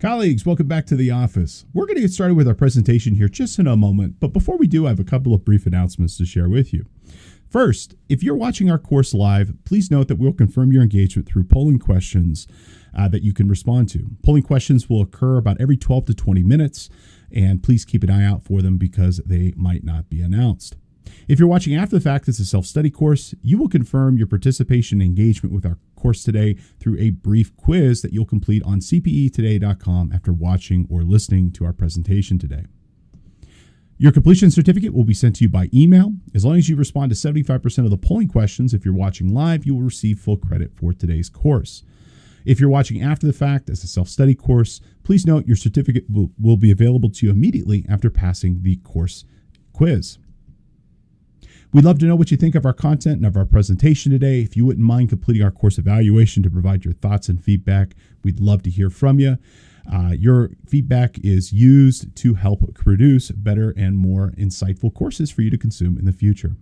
Colleagues, welcome back to the office. We're going to get started with our presentation here just in a moment, but before we do, I have a couple of brief announcements to share with you. First, if you're watching our course live, please note that we'll confirm your engagement through polling questions that you can respond to. Polling questions will occur about every 12 to 20 minutes, and please keep an eye out for them because they might not be announced. If you're watching after the fact, it's a self-study course. You will confirm your participation and engagement with our course today through a brief quiz that you'll complete on cpetoday.com after watching or listening to our presentation today. Your completion certificate will be sent to you by email. As long as you respond to 75% of the polling questions, if you're watching live, you will receive full credit for today's course. If you're watching after the fact as a self-study course, please note your certificate will be available to you immediately after passing the course quiz. We'd love to know what you think of our content and of our presentation today. If you wouldn't mind completing our course evaluation to provide your thoughts and feedback, we'd love to hear from you. Your feedback is used to help produce better and more insightful courses for you to consume in the future.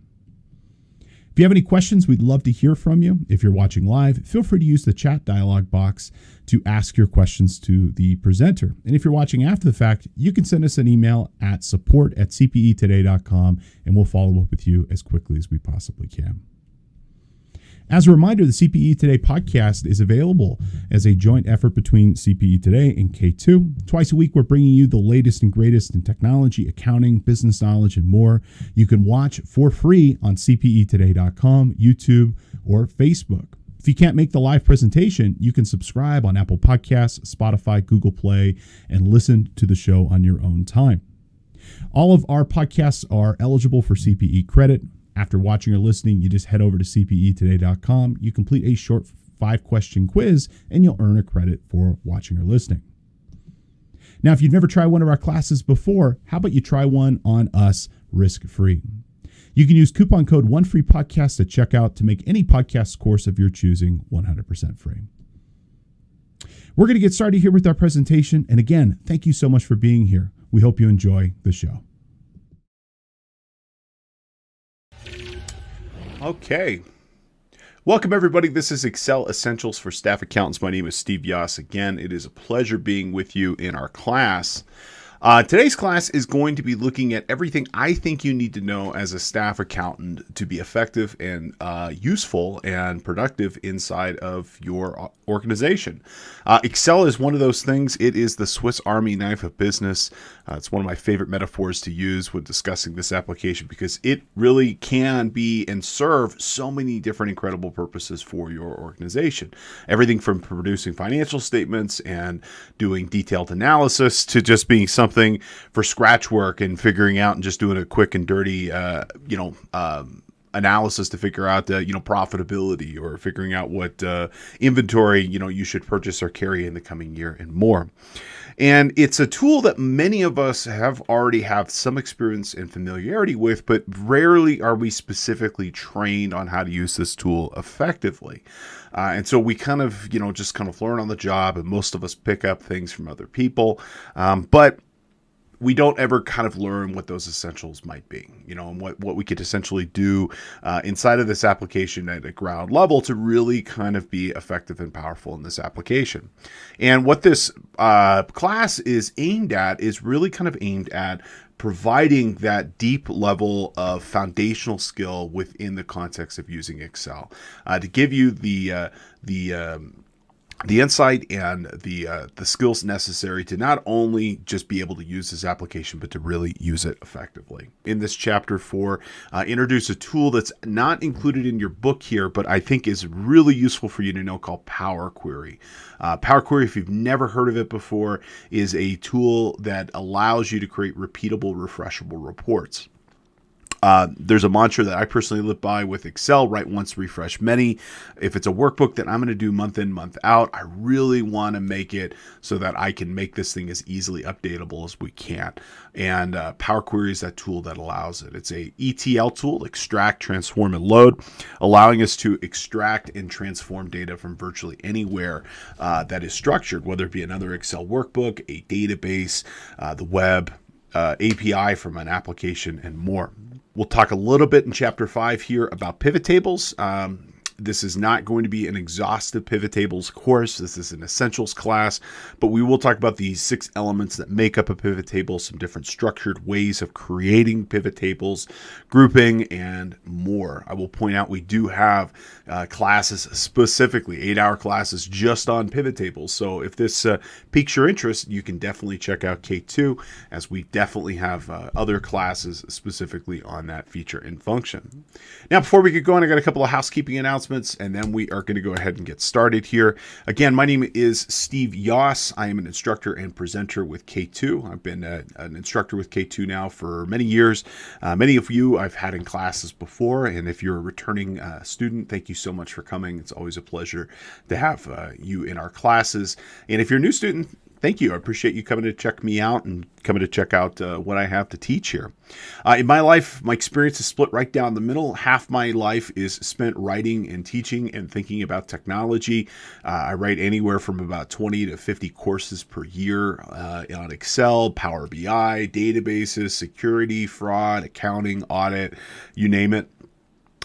If you have any questions, we'd love to hear from you. If you're watching live, feel free to use the chat dialog box to ask your questions to the presenter. And if you're watching after the fact, you can send us an email at support@cpetoday.com and we'll follow up with you as quickly as we possibly can. As a reminder, the CPE Today podcast is available as a joint effort between CPE Today and K2. Twice a week, we're bringing you the latest and greatest in technology, accounting, business knowledge, and more. You can watch for free on cpetoday.com, YouTube, or Facebook. If you can't make the live presentation, you can subscribe on Apple Podcasts, Spotify, Google Play, and listen to the show on your own time. All of our podcasts are eligible for CPE credit. After watching or listening, you just head over to cpetoday.com. You complete a short 5-question quiz, and you'll earn a credit for watching or listening. Now, if you've never tried one of our classes before, how about you try one on us risk-free? You can use coupon code ONEFREEPODCAST at checkout to make any podcast course of your choosing 100% free. We're going to get started here with our presentation. And again, thank you so much for being here. We hope you enjoy the show. Okay. Welcome, everybody. This is Excel Essentials for Staff Accountants. My name is Steve Yoss. Again, it is a pleasure being with you in our class. Today's class is going to be looking at everything I think you need to know as a staff accountant to be effective and useful and productive inside of your organization. Excel is one of those things. It is the Swiss Army knife of business. It's one of my favorite metaphors to use when discussing this application because it really can be and serve so many different incredible purposes for your organization. Everything from producing financial statements and doing detailed analysis to just being something for scratch work and figuring out and just doing a quick and dirty, analysis to figure out profitability or figuring out what inventory you should purchase or carry in the coming year and more. And it's a tool that many of us already have some experience and familiarity with, but rarely are we specifically trained on how to use this tool effectively. And so we kind of just learn on the job, and most of us pick up things from other people, but we don't ever kind of learn what those essentials might be, and what we could essentially do inside of this application at a ground level to really kind of be effective and powerful in this application. And what this class is aimed at is really kind of aimed at providing that deep level of foundational skill within the context of using Excel to give you the insight and the skills necessary to not only just be able to use this application, but to really use it effectively. In this chapter 4, introduce a tool that's not included in your book here, but I think is really useful for you to know, called Power Query. Power Query, if you've never heard of it before, is a tool that allows you to create repeatable, refreshable reports. There's a mantra that I personally live by with Excel: write once, refresh many. If it's a workbook that I'm going to do month in, month out, I really want to make it so that I can make this thing as easily updatable as we can. And Power Query is that tool that allows it. It's a ETL tool, extract, transform, and load, allowing us to extract and transform data from virtually anywhere that is structured, whether it be another Excel workbook, a database, the web, API from an application, and more. We'll talk a little bit in Chapter 5 here about pivot tables. This is not going to be an exhaustive pivot tables course. This is an essentials class, but we will talk about the 6 elements that make up a pivot table, some different structured ways of creating pivot tables, grouping, and more. I will point out we do have classes, specifically 8-hour classes just on pivot tables. So if this piques your interest, you can definitely check out K2, as we definitely have other classes specifically on that feature and function. Now, before we get going, I got a couple of housekeeping announcements, and then we are going to go ahead and get started here. Again, my name is Steve Yoss. I am an instructor and presenter with K2. I've been an instructor with K2 now for many years. Many of you I've had in classes before, and if you're a returning student, thank you so much for coming. It's always a pleasure to have you in our classes. And if you're a new student, thank you. I appreciate you coming to check me out and coming to check out what I have to teach here. In my life, my experience is split right down the middle. Half my life is spent writing and teaching and thinking about technology. I write anywhere from about 20 to 50 courses per year on Excel, Power BI, databases, security, fraud, accounting, audit, you name it.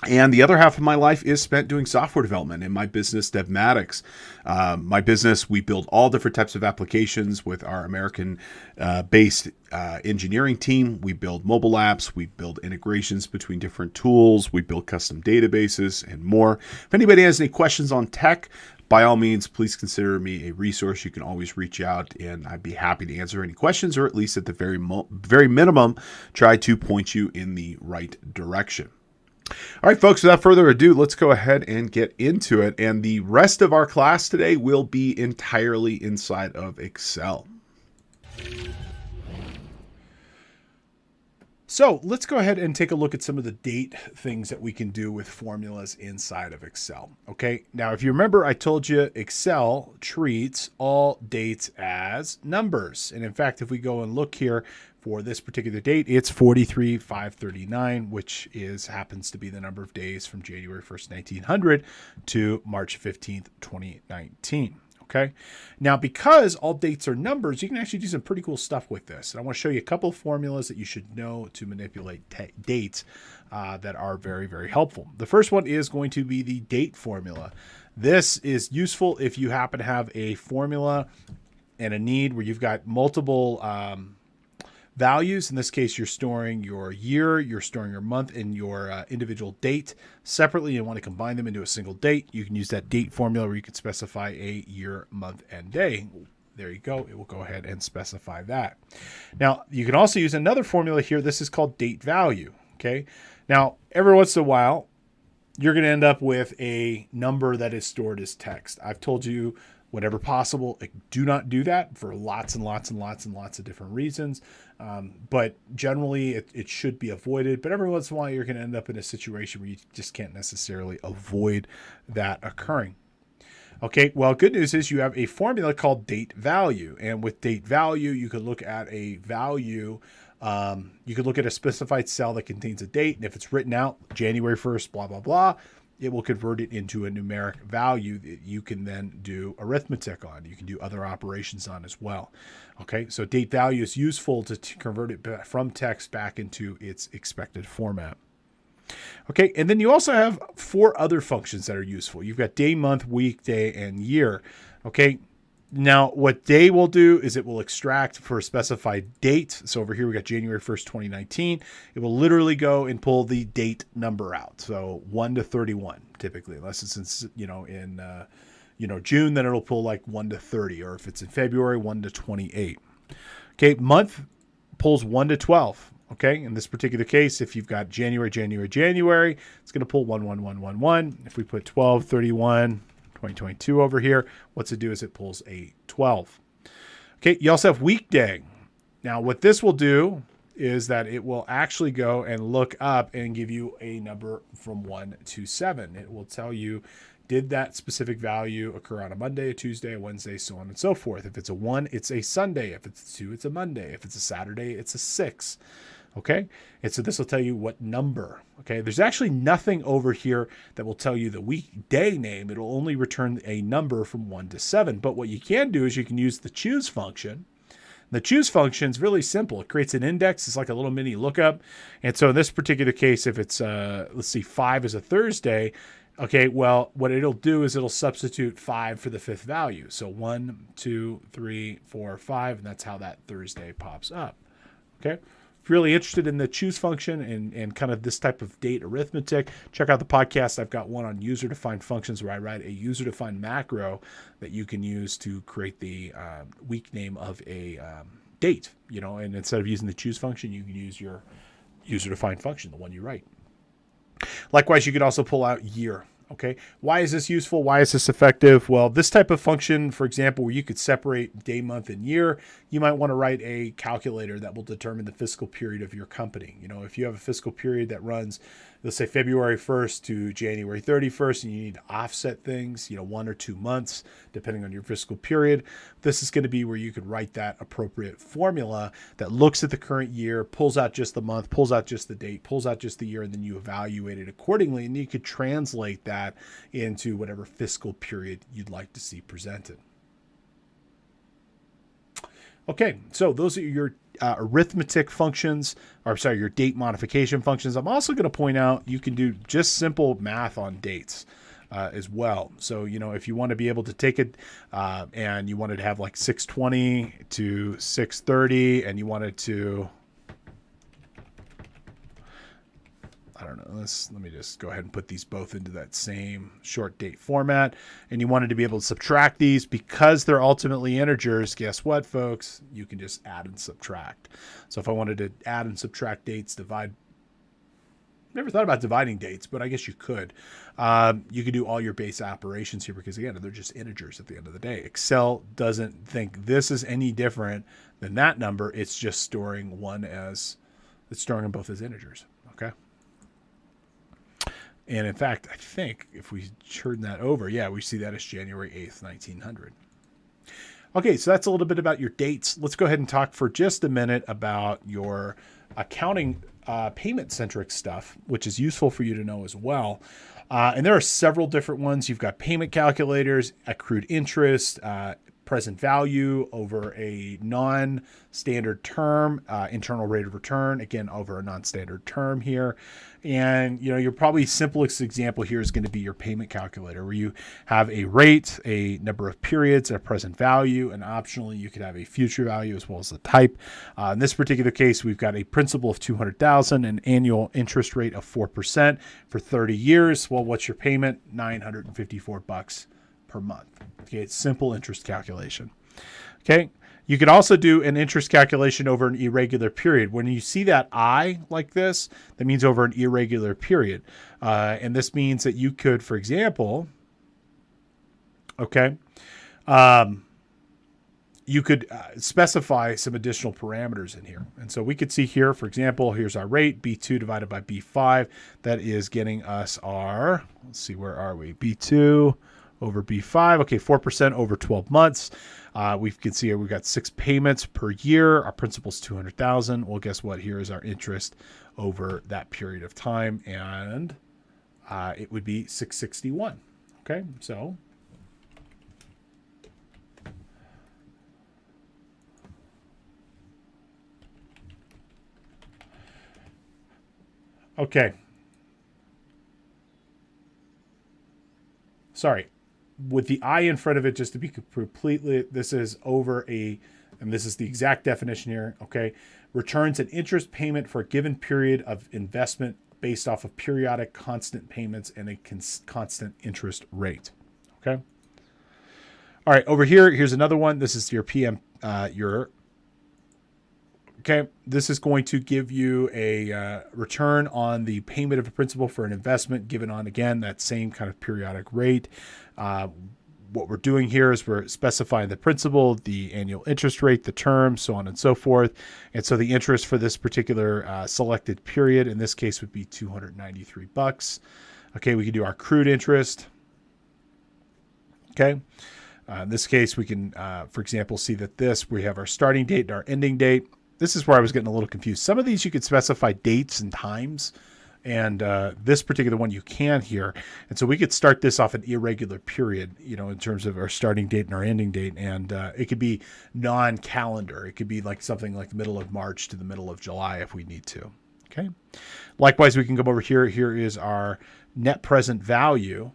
And the other half of my life is spent doing software development in my business, Devmatics. My business, we build all different types of applications with our American-based engineering team. We build mobile apps. We build integrations between different tools. We build custom databases and more. If anybody has any questions on tech, by all means, please consider me a resource. You can always reach out, and I'd be happy to answer any questions, or at least at the very minimum, try to point you in the right direction. All right, folks, without further ado, let's go ahead and get into it. And the rest of our class today will be entirely inside of Excel. So let's go ahead and take a look at some of the date things that we can do with formulas inside of Excel. Okay, now if you remember, I told you Excel treats all dates as numbers. And in fact, if we go and look here, for this particular date, it's 43,539, which happens to be the number of days from January 1st, 1900 to March 15th, 2019. Okay. Now, because all dates are numbers, you can actually do some pretty cool stuff with this. And I want to show you a couple of formulas that you should know to manipulate dates that are very, very helpful. The first one is going to be the date formula. This is useful if you happen to have a formula and a need where you've got multiple values. In this case, you're storing your year, you're storing your month, and your individual date separately. You want to combine them into a single date. You can use that date formula where you can specify a year, month, and day. There you go. It will go ahead and specify that. Now, you can also use another formula here. This is called date value. Okay. Now, every once in a while, you're going to end up with a number that is stored as text. I've told you, whenever possible, do not do that for lots and lots and lots and lots of different reasons. But generally, it should be avoided. But every once in a while, you're going to end up in a situation where you just can't necessarily avoid that occurring. Okay, well, good news is you have a formula called date value. And with date value, you could look at a value. You could look at a specified cell that contains a date. And if it's written out January 1st, blah, blah, blah, it will convert it into a numeric value that you can then do arithmetic on. You can do other operations on as well. Okay, so date value is useful to convert it from text back into its expected format. Okay, and then you also have 4 other functions that are useful. You've got day, month, week, day, and year. Okay, now what day will do is it will extract for a specified date. So over here we got January 1st, 2019. It will literally go and pull the date number out. So 1 to 31 typically, unless it's in June, then it'll pull like 1 to 30, or if it's in February, 1 to 28. Okay, month pulls 1 to 12. Okay, in this particular case, if you've got January, it's going to pull 1, 1, 1, 1, 1. If we put 12, 31, 2022 over here, what's it do is it pulls a 12. Okay, you also have weekday. Now, what this will do is that it will actually go and look up and give you a number from 1 to 7. It will tell you, did that specific value occur on a Monday, a Tuesday, a Wednesday, so on and so forth. If it's a 1, it's a Sunday. If it's a 2, it's a Monday. If it's a Saturday, it's a 6. Okay, and so this will tell you what number. Okay, there's actually nothing over here that will tell you the weekday name. It'll only return a number from 1 to 7. But what you can do is you can use the choose function. The choose function is really simple. It creates an index. It's like a little mini lookup. And so in this particular case, if it's, let's see, 5 is a Thursday, Okay, well, what it'll do is it'll substitute 5 for the fifth value. So 1, 2, 3, 4, 5, and that's how that Thursday pops up. Okay. If you're really interested in the choose function and kind of this type of date arithmetic, check out the podcast. I've got one on user-defined functions where I write a user-defined macro that you can use to create the week name of a date, and instead of using the choose function, you can use your user-defined function, the one you write. Likewise, you could also pull out year. Okay, why is this useful? Why is this effective? Well, this type of function, for example, where you could separate day, month, and year, you might want to write a calculator that will determine the fiscal period of your company. If you have a fiscal period that runs, let's say February 1st to January 31st, and you need to offset things, 1 or 2 months, depending on your fiscal period, this is going to be where you could write that appropriate formula that looks at the current year, pulls out just the month, pulls out just the date, pulls out just the year, and then you evaluate it accordingly, and you could translate that into whatever fiscal period you'd like to see presented. Okay, so those are your arithmetic functions, your date modification functions. I'm also going to point out you can do just simple math on dates as well. So, if you want to be able to take it and you wanted to have like 620 to 630 and you wanted to, I don't know, let me just go ahead and put these both into that same short date format. And you wanted to be able to subtract these because they're ultimately integers. Guess what, folks? You can just add and subtract. So if I wanted to add and subtract dates, never thought about dividing dates, but I guess you could. You could do all your base operations here because, again, they're just integers at the end of the day. Excel doesn't think this is any different than that number. It's just storing it's storing them both as integers, okay? And in fact, I think if we turn that over, we see that as January 8th, 1900. Okay, so that's a little bit about your dates. Let's go ahead and talk for just a minute about your accounting payment-centric stuff, which is useful for you to know as well. And there are several different ones. You've got payment calculators, accrued interest, present value over a non-standard term, internal rate of return, again, over a non-standard term here. And, your probably simplest example here is going to be your payment calculator, where you have a rate, a number of periods, a present value, and optionally you could have a future value as well as the type. In this particular case, we've got a principal of $200,000, an annual interest rate of 4% for 30 years. Well, what's your payment? $954 per month. Okay, it's simple interest calculation. Okay, you could also do an interest calculation over an irregular period. When you see that I like this, that means over an irregular period. And this means that you could, for example, you could specify some additional parameters in here. And so we could see here, for example, here's our rate, B2 divided by B5. That is getting us our, let's see, where are we? B2 over B5. Okay, 4% over 12 months. We can see here we've got 6 payments per year. Our principal's $200,000. Well, guess what? Here is our interest over that period of time, and it would be $661. Okay, so okay. Sorry. With the I in front of it, just to be completely, this is over and this is the exact definition here, okay? Returns an interest payment for a given period of investment based off of periodic constant payments and a constant interest rate, okay? All right, over here, here's another one. This is your okay, this is going to give you a return on the payment of a principal for an investment given on, again, that same kind of periodic rate. What we're doing here is we're specifying the principal, the annual interest rate, the term, so on and so forth. And so the interest for this particular selected period, in this case, would be $293. Okay, we can do our accrued interest. Okay. In this case, we can, for example, see that we have our starting date and our ending date. This is where I was getting a little confused. Some of these you could specify dates and times, and this particular one you can here. And so we could start this off an irregular period, in terms of our starting date and our ending date. And it could be non-calendar. It could be like something like the middle of March to the middle of July if we need to. Okay. Likewise, we can come over here. Here is our net present value.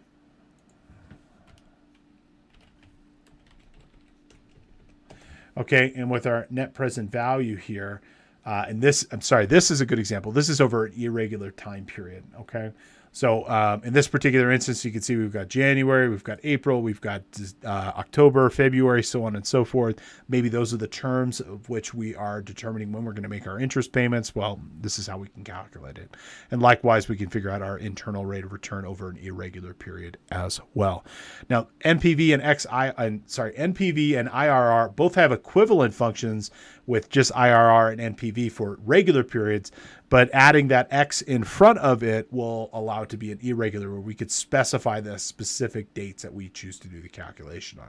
Okay, and with our net present value here, and this, I'm sorry, this is a good example. This is over an irregular time period, okay? So in this particular instance, you can see we've got January, we've got April, we've got October, February, so on and so forth. Maybe those are the terms of which we are determining when we're going to make our interest payments. Well, this is how we can calculate it. And likewise, we can figure out our internal rate of return over an irregular period as well. Now, NPV and NPV and IRR both have equivalent functions with just IRR and NPV for regular periods, but adding that X in front of it will allow it to be an irregular where we could specify the specific dates that we choose to do the calculation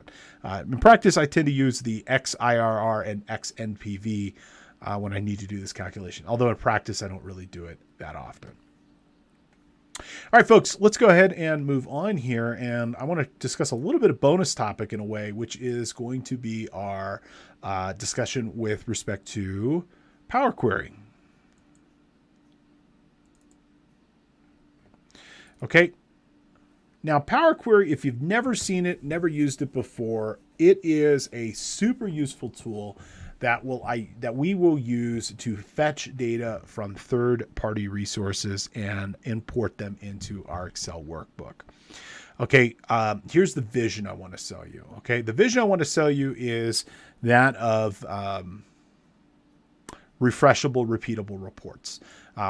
on. In practice, I tend to use the XIRR and XNPV when I need to do this calculation, although in practice, I don't really do it that often. All right, folks, let's go ahead and move on here. And I want to discuss a little bit of bonus topic in a way, which is going to be our discussion with respect to Power Query. Okay. Now, Power Query, if you've never seen it, never used it before, it is a super useful tool that we will use to fetch data from third-party resources and import them into our Excel workbook. Okay, here's the vision I want to sell you. Okay, the vision I want to sell you is that of refreshable, repeatable reports.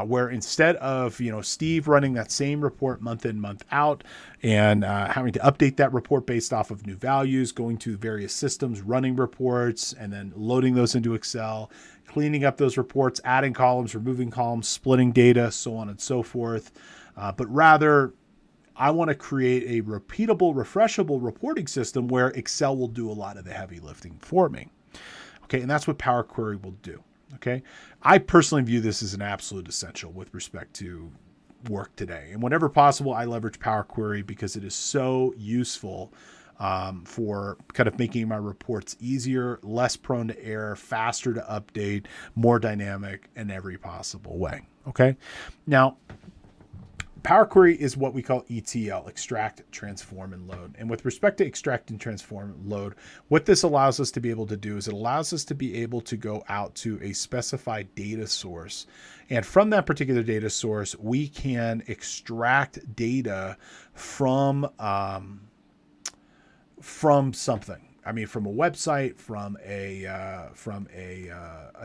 Where instead of, Steve running that same report month in, month out and having to update that report based off of new values, going to various systems, running reports, and then loading those into Excel, cleaning up those reports, adding columns, removing columns, splitting data, so on and so forth. But rather, I want to create a repeatable, refreshable reporting system where Excel will do a lot of the heavy lifting for me. Okay, and that's what Power Query will do. Okay, I personally view this as an absolute essential with respect to work today. And whenever possible, I leverage Power Query because it is so useful for kind of making my reports easier, less prone to error, faster to update, more dynamic in every possible way. Okay, now Power Query is what we call ETL, extract, transform, and load. And with respect to extract and transform and load, what this allows us to be able to do is it allows us to be able to go out to a specified data source. And from that particular data source, we can extract data from something. I mean, from a website, from a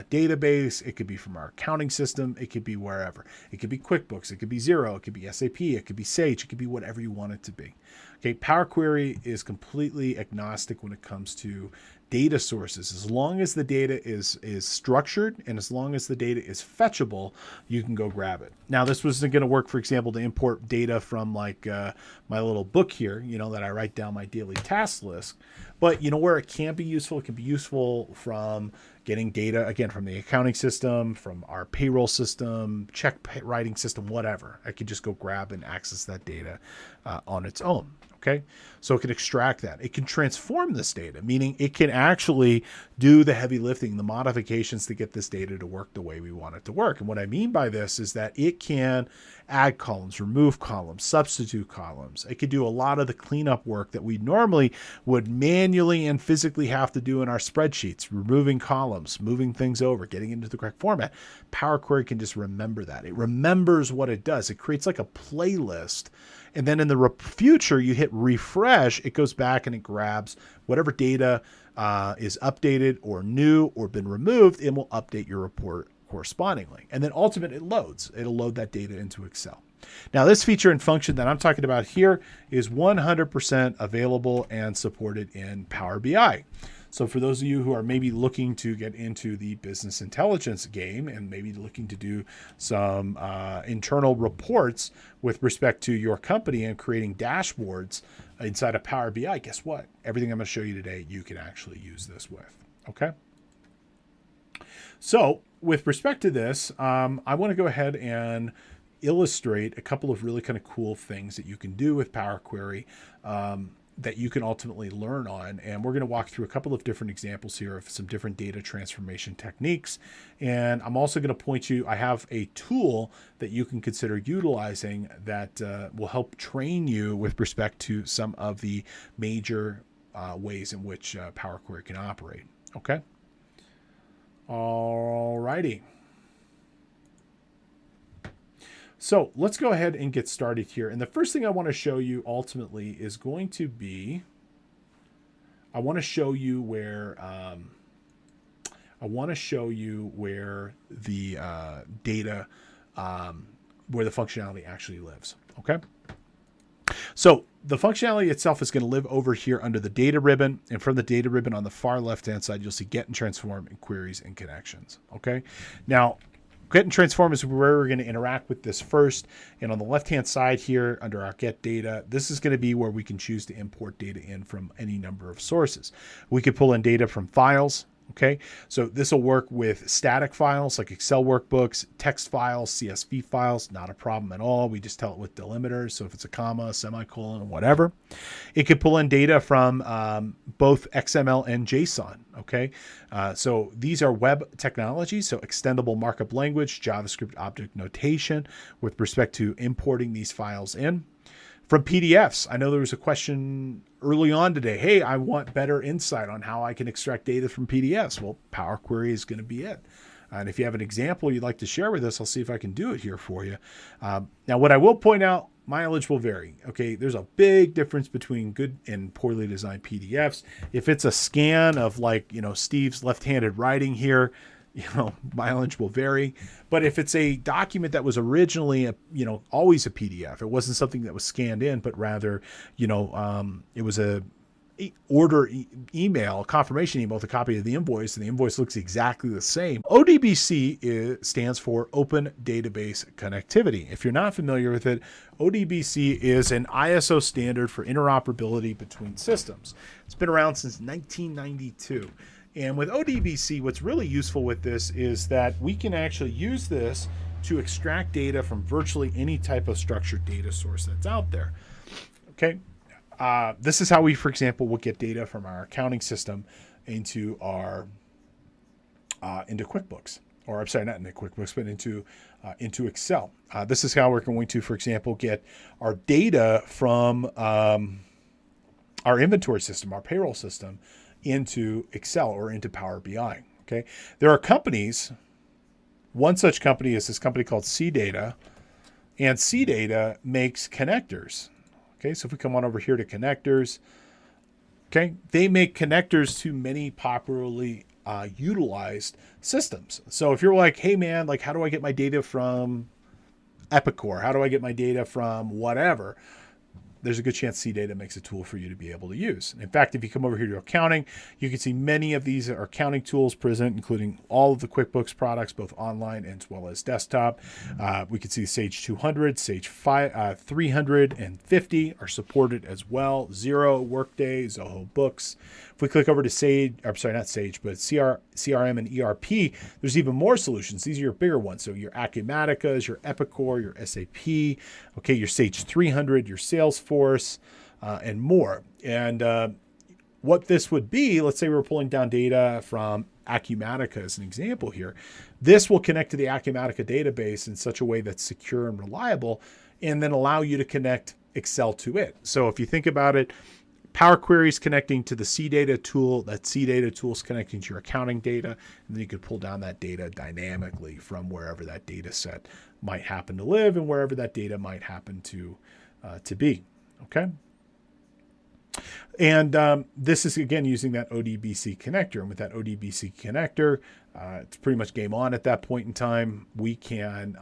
database. It could be from our accounting system. It could be wherever. It could be QuickBooks. It could be Xirr. It could be SAP. It could be Sage. It could be whatever you want it to be. Okay, Power Query is completely agnostic when it comes to data sources. As long as the data is structured and as long as the data is fetchable, you can go grab it. Now, this wasn't going to work, for example, to import data from like my little book here, that I write down my daily task list. But where it can be useful, it can be useful from getting data, again, from the accounting system, from our payroll system, check writing system, whatever. I could just go grab and access that data on its own. Okay, so it can extract that. It can transform this data, meaning it can actually do the heavy lifting, the modifications to get this data to work the way we want it to work. And what I mean by this is that it can add columns, remove columns, substitute columns. It could do a lot of the cleanup work that we normally would manually and physically have to do in our spreadsheets, removing columns, moving things over, getting into the correct format. Power Query can just remember that. It remembers what it does. It creates like a playlist. And then in the future, you hit refresh, it goes back and it grabs whatever data is updated or new or been removed, and will update your report correspondingly. And then ultimately it loads. It'll load that data into Excel. Now, this feature and function that I'm talking about here is 100% available and supported in Power BI. So for those of you who are maybe looking to get into the business intelligence game and maybe looking to do some internal reports with respect to your company and creating dashboards inside of Power BI, guess what? Everything I'm going to show you today, you can actually use this with. Okay. So with respect to this, I want to go ahead and illustrate a couple of really kind of cool things that you can do with Power Query. that you can ultimately learn on. And we're going to walk through a couple of different examples here of some different data transformation techniques. And I'm also going to point you, I have a tool that you can consider utilizing that will help train you with respect to some of the major ways in which Power Query can operate. Okay. All righty. So let's go ahead and get started here. And the first thing I want to show you ultimately is going to be, I want to show you where the data, where the functionality actually lives. Okay. So the functionality itself is going to live over here under the data ribbon. And from the data ribbon on the far left-hand side, you'll see get and transform and queries and connections. Okay. Now, get and transform is where we're going to interact with this first. And on the left-hand side here under our get data, this is going to be where we can choose to import data in from any number of sources. We could pull in data from files. Okay, so this will work with static files like Excel workbooks, text files, CSV files, not a problem at all. We just tell it with delimiters. So if it's a comma, semicolon, whatever. It could pull in data from both XML and JSON. Okay, so these are web technologies, so extendable markup language, JavaScript object notation with respect to importing these files in. From PDFs, I know there was a question early on today. Hey, I want better insight on how I can extract data from PDFs. Well, Power Query is going to be it. And if you have an example you'd like to share with us, I'll see if I can do it here for you. Now, what I will point out, mileage will vary. Okay, there's a big difference between good and poorly designed PDFs. If it's a scan of like, Steve's left-handed writing here, mileage will vary. But if it's a document that was originally, always a PDF, it wasn't something that was scanned in, but rather, it was a order email, confirmation email with a copy of the invoice, and the invoice looks exactly the same. ODBC stands for Open Database Connectivity. If you're not familiar with it, ODBC is an ISO standard for interoperability between systems. It's been around since 1992. And with ODBC, what's really useful with this is that we can actually use this to extract data from virtually any type of structured data source that's out there. Okay. This is how we, for example, will get data from our accounting system into our into QuickBooks, or I'm sorry, not into QuickBooks, but into Excel. This is how we're going to, for example, get our data from our inventory system, our payroll system, into Excel or into Power BI. Okay. There are companies. One such company is this company called Cdata, and Cdata makes connectors. Okay. So if we come on over here to connectors, okay, they make connectors to many popularly utilized systems. So if you're like, hey man, like how do I get my data from Epicor? How do I get my data from whatever? There's a good chance Cdata makes a tool for you to be able to use. In fact, if you come over here to accounting, you can see many of these are accounting tools present, including all of the QuickBooks products, both online as well as desktop. We can see Sage 200, Sage 350 are supported as well. Xirr, Workday, Zoho Books. If we click over to Sage, I'm sorry, not Sage, but CRM and ERP, there's even more solutions. These are your bigger ones. So your Acumaticas, your Epicor, your SAP, okay, your Sage 300, your Salesforce, and more. And what this would be, let's say we're pulling down data from Acumatica as an example here. This will connect to the Acumatica database in such a way that's secure and reliable, and then allow you to connect Excel to it. So if you think about it, Power Query is connecting to the Cdata tool. That Cdata tool is connecting to your accounting data, and then you could pull down that data dynamically from wherever that data set might happen to live and wherever that data might happen to be. Okay. And this is, again, using that ODBC connector. And with that ODBC connector, it's pretty much game on at that point in time. We can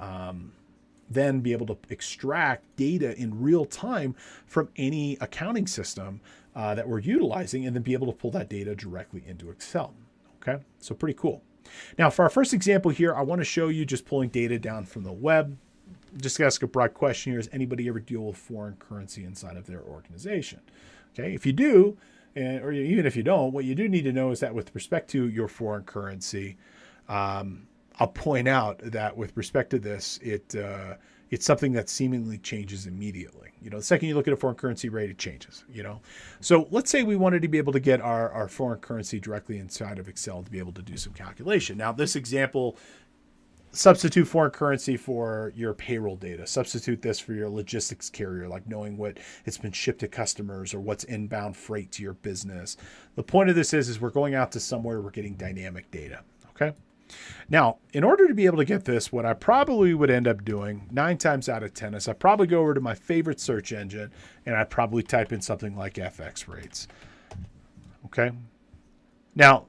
then be able to extract data in real time from any accounting system that we're utilizing, and then be able to pull that data directly into Excel. Okay, so pretty cool. Now, for our first example here, I want to show you just pulling data down from the web. Just ask a broad question here. Does anybody ever deal with foreign currency inside of their organization? Okay, if you do, or even if you don't, what you do need to know is that with respect to your foreign currency, I'll point out that with respect to this, it it's something that seemingly changes immediately. You know, the second you look at a foreign currency rate, it changes, you know. So let's say we wanted to be able to get our foreign currency directly inside of Excel to be able to do some calculation. Now, this example, substitute foreign currency for your payroll data. Substitute this for your logistics carrier, like knowing what it's been shipped to customers or what's inbound freight to your business. The point of this is we're going out to somewhere, we're getting dynamic data, okay? Now, in order to be able to get this, what I probably would end up doing 9 times out of 10 is I probably go over to my favorite search engine and I'd probably type in something like FX rates. Okay. Now,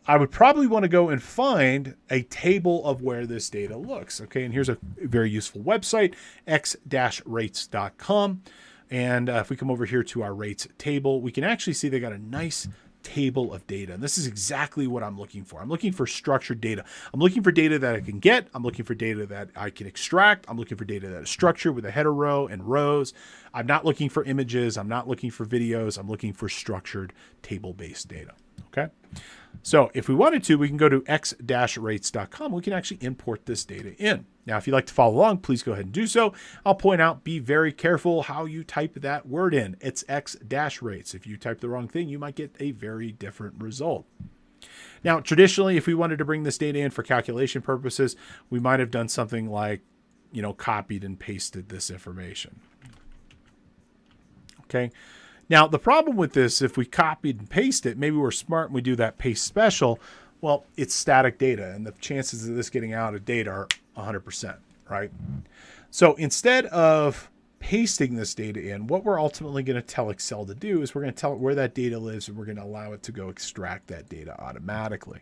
I would probably want to go and find a table of where this data looks. Okay. And here's a very useful website, x-rates.com. And if we come over here to our rates table, we can actually see they got a nice table of data. And this is exactly what I'm looking for. I'm looking for structured data. I'm looking for data that I can get. I'm looking for data that I can extract. I'm looking for data that is structured with a header row and rows. I'm not looking for images. I'm not looking for videos. I'm looking for structured table-based data. Okay. So if we wanted to, we can go to x-rates.com. We can actually import this data in. Now, if you'd like to follow along, please go ahead and do so. I'll point out, be very careful how you type that word in. It's x-rates. If you type the wrong thing, you might get a very different result. Now, traditionally, if we wanted to bring this data in for calculation purposes, we might have done something like, you know, copied and pasted this information. Okay. Now, the problem with this, if we copied and paste it, maybe we're smart and we do that paste special, well, it's static data, and the chances of this getting out of date are 100%, right? So instead of pasting this data in, what we're ultimately going to tell Excel to do is we're going to tell it where that data lives, and we're going to allow it to go extract that data automatically.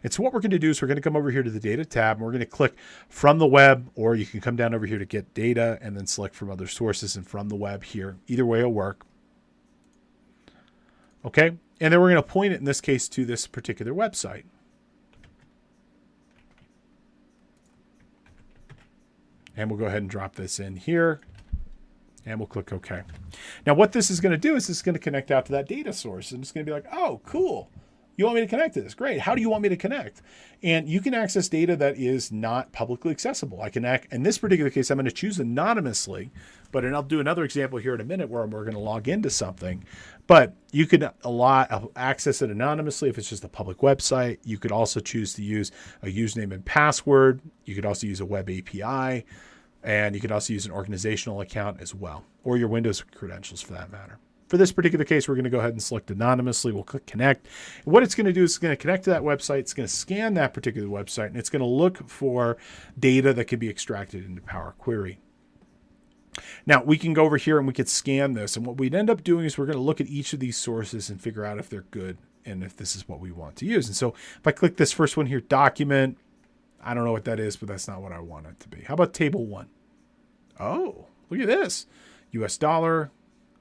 And so what we're going to do is we're going to come over here to the data tab, and we're going to click from the web, or you can come down over here to get data and then select from other sources and from the web here. Either way will work. Okay, and then we're going to point it in this case to this particular website. And we'll go ahead and drop this in here and we'll click OK. Now what this is going to do is it's going to connect out to that data source, and it's going to be like, oh, cool. You want me to connect to this? Great. How do you want me to connect? And you can access data that is not publicly accessible. I can in this particular case, I'm going to choose anonymously, but and I'll do another example here in a minute where we're going to log into something. But you could access it anonymously if it's just a public website. You could also choose to use a username and password. You could also use a web API, and you could also use an organizational account as well, or your Windows credentials for that matter. For this particular case, we're going to go ahead and select anonymously. We'll click connect. And what it's going to do is it's going to connect to that website. It's going to scan that particular website, and it's going to look for data that can be extracted into Power Query. Now, we can go over here and we could scan this. And what we'd end up doing is we're going to look at each of these sources and figure out if they're good and if this is what we want to use. And so if I click this first one here, document, I don't know what that is, but that's not what I want it to be. How about table 1? Oh, look at this. US dollar.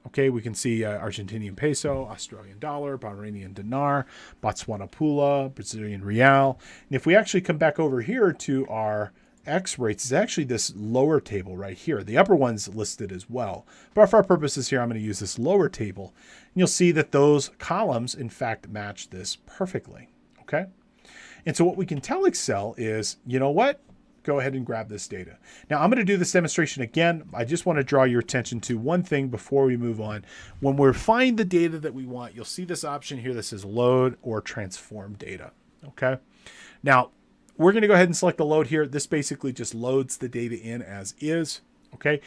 Okay, we can see Argentinian peso, Australian dollar, Bahrainian dinar, Botswana pula, Brazilian real. And if we actually come back over here to our X rates, it's actually this lower table right here. The upper one's listed as well. But for our purposes here, I'm going to use this lower table. And you'll see that those columns, in fact, match this perfectly. Okay? And so what we can tell Excel is, you know what? Go ahead and grab this data. Now I'm going to do this demonstration again. I just want to draw your attention to one thing before we move on. When we find the data that we want, you'll see this option here that says load or transform data. Okay. Now we're going to go ahead and select the load here. This basically just loads the data in as is. Okay.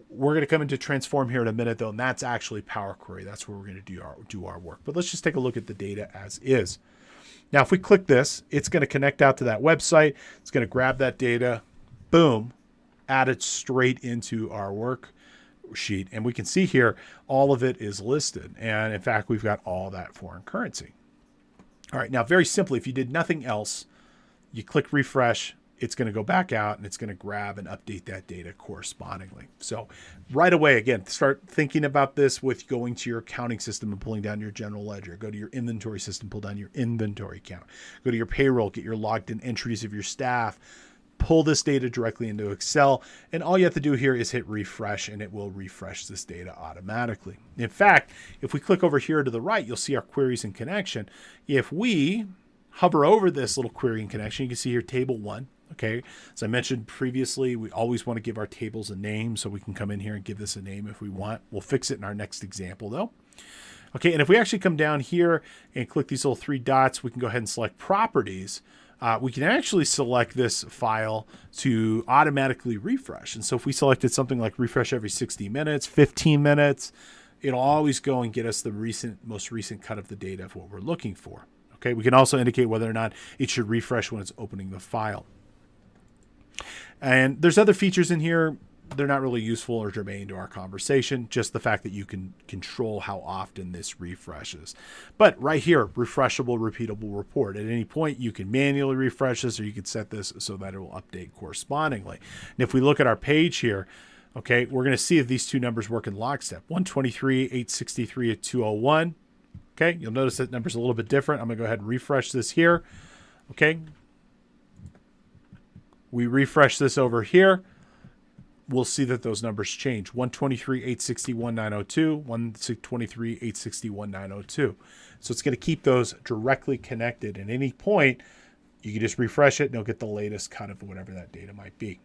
We're going to come into transform here in a minute though, and that's actually Power Query. That's where we're going to do our work. But let's just take a look at the data as is. Now, if we click this, it's going to connect out to that website. It's going to grab that data, boom, add it straight into our worksheet. And we can see here, all of it is listed. And in fact, we've got all that foreign currency. All right, now very simply, if you did nothing else, you click refresh, it's going to go back out and it's going to grab and update that data correspondingly. So right away, again, start thinking about this with going to your accounting system and pulling down your general ledger. Go to your inventory system, pull down your inventory count. Go to your payroll, get your logged in entries of your staff, pull this data directly into Excel. And all you have to do here is hit refresh and it will refresh this data automatically. In fact, if we click over here to the right, you'll see our queries and connection. If we hover over this little query and connection, you can see here table 1. Okay, as I mentioned previously, we always want to give our tables a name, so we can come in here and give this a name if we want. We'll fix it in our next example though. Okay, and if we actually come down here and click these little three dots, we can go ahead and select properties. We can actually select this file to automatically refresh. And so if we selected something like refresh every 60 minutes, 15 minutes, it'll always go and get us the most recent cut of the data of what we're looking for. Okay, we can also indicate whether or not it should refresh when it's opening the file. And there's other features in here. They're not really useful or germane to our conversation, just the fact that you can control how often this refreshes. But right here, refreshable, repeatable report. At any point, you can manually refresh this, or you can set this so that it will update correspondingly. And if we look at our page here, okay, we're going to see if these two numbers work in lockstep. 123, 863 at 201. Okay, you'll notice that number's a little bit different. I'm going to go ahead and refresh this here. Okay. We refresh this over here. We'll see that those numbers change. 123, 861, 902, 123, 861, 902. So it's going to keep those directly connected. At any point, you can just refresh it and you'll get the latest cut of whatever that data might be.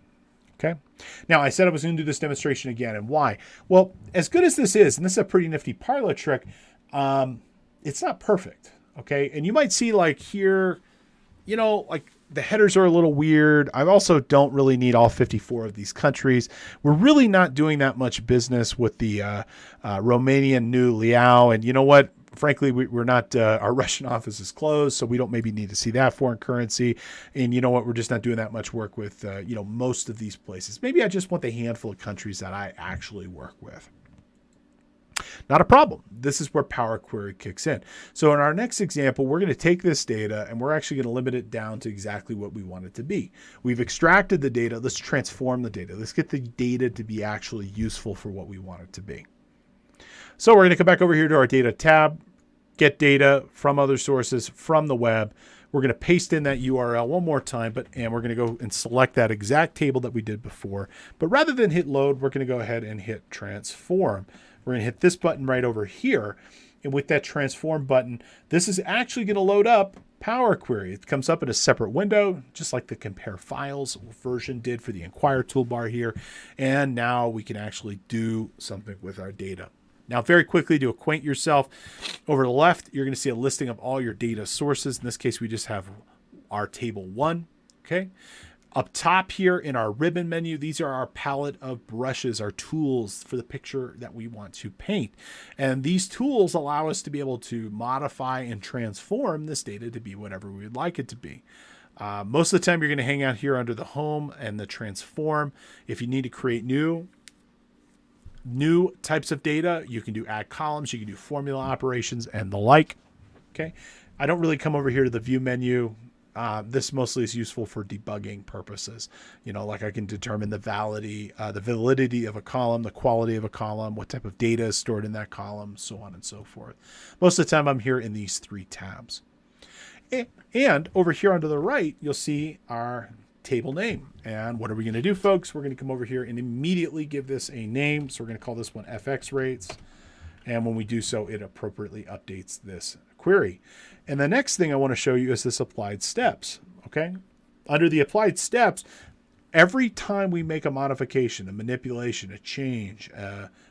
Okay. Now, I said I was going to do this demonstration again, and why? Well, as good as this is, and this is a pretty nifty parlor trick, it's not perfect. Okay. And you might see like here, you know, like the headers are a little weird. I also don't really need all 54 of these countries. We're really not doing that much business with the Romanian New Liao. And you know what? Frankly, we're not, our Russian office is closed, so we don't maybe need to see that foreign currency. And you know what? We're just not doing that much work with, you know, most of these places. Maybe I just want the handful of countries that I actually work with. Not a problem. This is where Power Query kicks in. So in our next example, we're going to take this data and we're actually going to limit it down to exactly what we want it to be. We've extracted the data. Let's transform the data. Let's get the data to be actually useful for what we want it to be. So we're going to come back over here to our data tab, get data from other sources from the web. We're going to paste in that URL one more time, and we're going to go and select that exact table that we did before. But rather than hit load, we're going to go ahead and hit transform. We're going to hit this button right over here. And with that transform button, this is actually going to load up Power Query. It comes up in a separate window, just like the compare files version did for the inquire toolbar here. And now we can actually do something with our data. Now, very quickly to acquaint yourself, over to the left, you're going to see a listing of all your data sources. In this case, we just have our table 1. Okay. Up top here in our ribbon menu, these are our palette of brushes, our tools for the picture that we want to paint. And these tools allow us to be able to modify and transform this data to be whatever we would like it to be. Most of the time, you're going to hang out here under the home and the transform. If you need to create new types of data, you can do add columns, you can do formula operations and the like. Okay. I don't really come over here to the view menu. This mostly is useful for debugging purposes. You know, like I can determine the validity of a column, the quality of a column, what type of data is stored in that column, so on and so forth. Most of the time I'm here in these 3 tabs. And over here on to the right, you'll see our table name. And what are we going to do, folks? We're going to come over here and immediately give this a name. So we're going to call this one FX rates. And when we do so, it appropriately updates this query. And the next thing I want to show you is this applied steps. Okay. Under the applied steps, every time we make a modification, a manipulation, a change,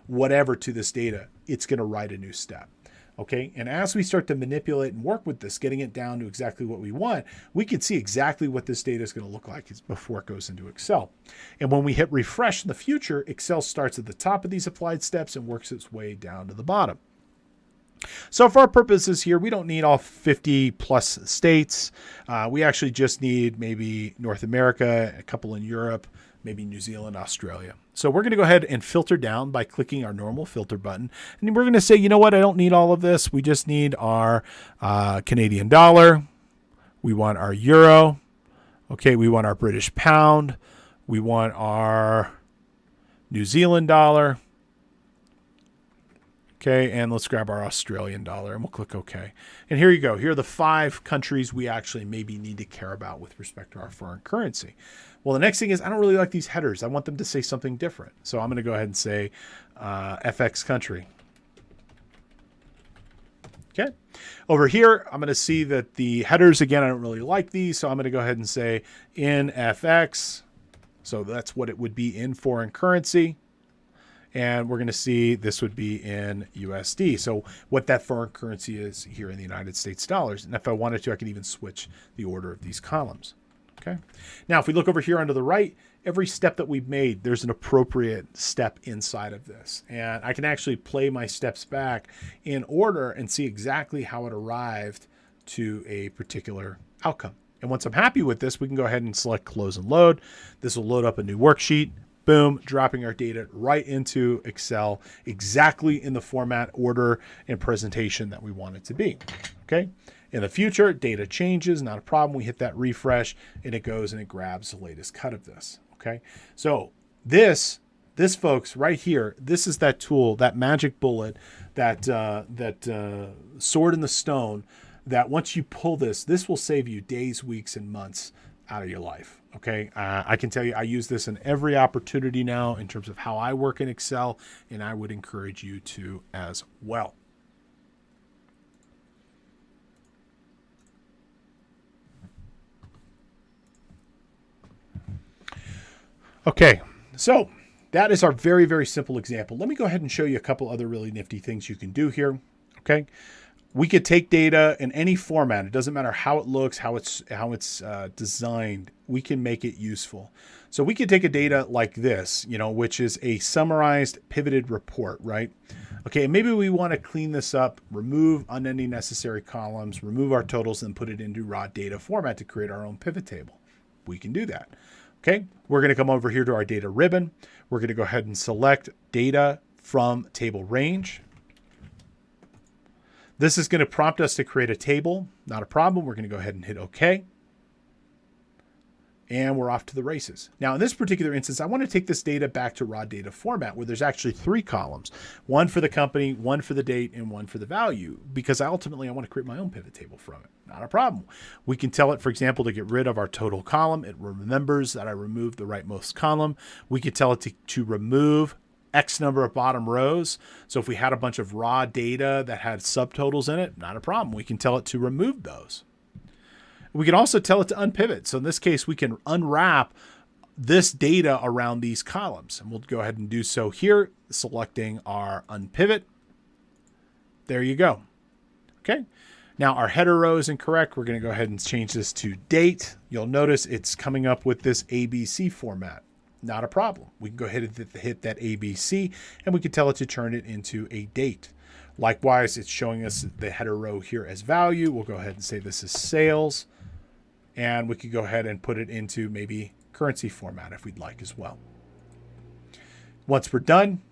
whatever to this data, it's going to write a new step. Okay. And as we start to manipulate and work with this, getting it down to exactly what we want, we can see exactly what this data is going to look like before it goes into Excel. And when we hit refresh in the future, Excel starts at the top of these applied steps and works its way down to the bottom. So for our purposes here, we don't need all 50 plus states. We actually just need maybe North America, a couple in Europe, maybe New Zealand, Australia. So we're going to go ahead and filter down by clicking our normal filter button. And we're going to say, you know what? I don't need all of this. We just need our Canadian dollar. We want our euro. Okay. We want our British pound. We want our New Zealand dollar. Okay, and let's grab our Australian dollar and we'll click OK. And here you go. Here are the 5 countries we actually maybe need to care about with respect to our foreign currency. Well, the next thing is I don't really like these headers. I want them to say something different. So I'm going to go ahead and say FX country. Okay. Over here, I'm going to see that the headers, again, I don't really like these. So I'm going to go ahead and say in FX. So that's what it would be in foreign currency. And we're going to see this would be in USD. So what that foreign currency is here in the United States dollars. And if I wanted to, I could even switch the order of these columns. Okay. Now, if we look over here on the right, every step that we've made, there's an appropriate step inside of this. And I can actually play my steps back in order and see exactly how it arrived to a particular outcome. And once I'm happy with this, we can go ahead and select close and load. This will load up a new worksheet. Boom, dropping our data right into Excel, exactly in the format, order, and presentation that we want it to be. Okay. In the future, data changes, not a problem. We hit that refresh and it goes and it grabs the latest cut of this. Okay. So this folks right here, this is that tool, that magic bullet, that sword in the stone, that once you pull this will save you days, weeks, and months out of your life. Okay. I can tell you, I use this in every opportunity now in terms of how I work in Excel, and I would encourage you to as well. Okay, so that is our very, very simple example. Let me go ahead and show you a couple other really nifty things you can do here. Okay, we could take data in any format. It doesn't matter how it looks, how it's designed. We can make it useful. So we could take a data like this, which is a summarized pivoted report, right? Okay, maybe we want to clean this up, remove unending necessary columns, remove our totals, and put it into raw data format to create our own pivot table. We can do that. Okay, we're going to come over here to our data ribbon. We're going to go ahead and select data from table range. This is going to prompt us to create a table. Not a problem. We're going to go ahead and hit OK. And we're off to the races. Now, in this particular instance, I want to take this data back to raw data format where there's actually 3 columns, one for the company, one for the date, and one for the value, because ultimately I want to create my own pivot table from it. Not a problem. We can tell it, for example, to get rid of our total column. It remembers that I removed the rightmost column. We could tell it to remove X number of bottom rows. So if we had a bunch of raw data that had subtotals in it, not a problem. We can tell it to remove those. We can also tell it to unpivot. So in this case, we can unwrap this data around these columns. And we'll go ahead and do so here, selecting our unpivot. There you go. Okay. Now our header row is incorrect. We're going to go ahead and change this to date. You'll notice it's coming up with this ABC format. Not a problem. We can go ahead and hit that ABC, and we can tell it to turn it into a date. Likewise, it's showing us the header row here as value. We'll go ahead and say this is sales. And we could go ahead and put it into maybe currency format if we'd like as well. Once we're done,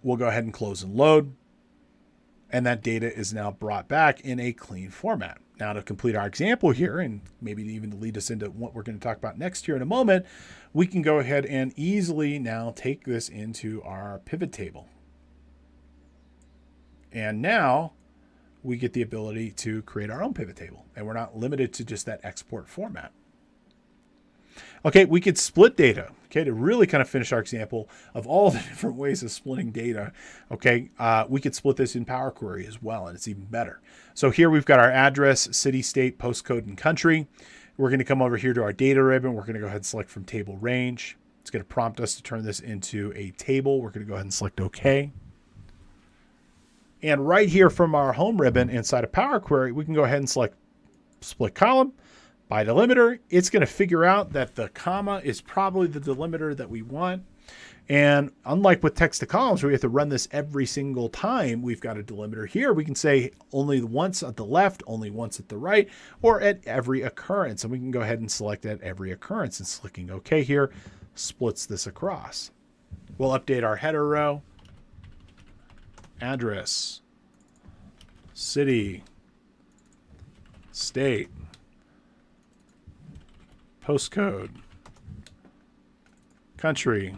we'll go ahead and close and load. And that data is now brought back in a clean format. Now, to complete our example here, and maybe even to lead us into what we're going to talk about next here in a moment, we can go ahead and easily now take this into our pivot table. And now we get the ability to create our own pivot table, and we're not limited to just that export format. Okay, we could split data, okay, to really kind of finish our example of all the different ways of splitting data. Okay, we could split this in Power Query as well, and it's even better. So here we've got our address, city, state, postcode, and country. We're going to come over here to our data ribbon. We're going to go ahead and select from table range. It's going to prompt us to turn this into a table. We're going to go ahead and select OK. And right here from our home ribbon inside of Power Query, we can go ahead and select split column by delimiter. It's going to figure out that the comma is probably the delimiter that we want. And unlike with text to columns where we have to run this every single time we've got a delimiter, here we can say only once at the left, only once at the right, or at every occurrence. And we can go ahead and select at every occurrence, and clicking OK here splits this across. We'll update our header row. Address, city, state, postcode, country.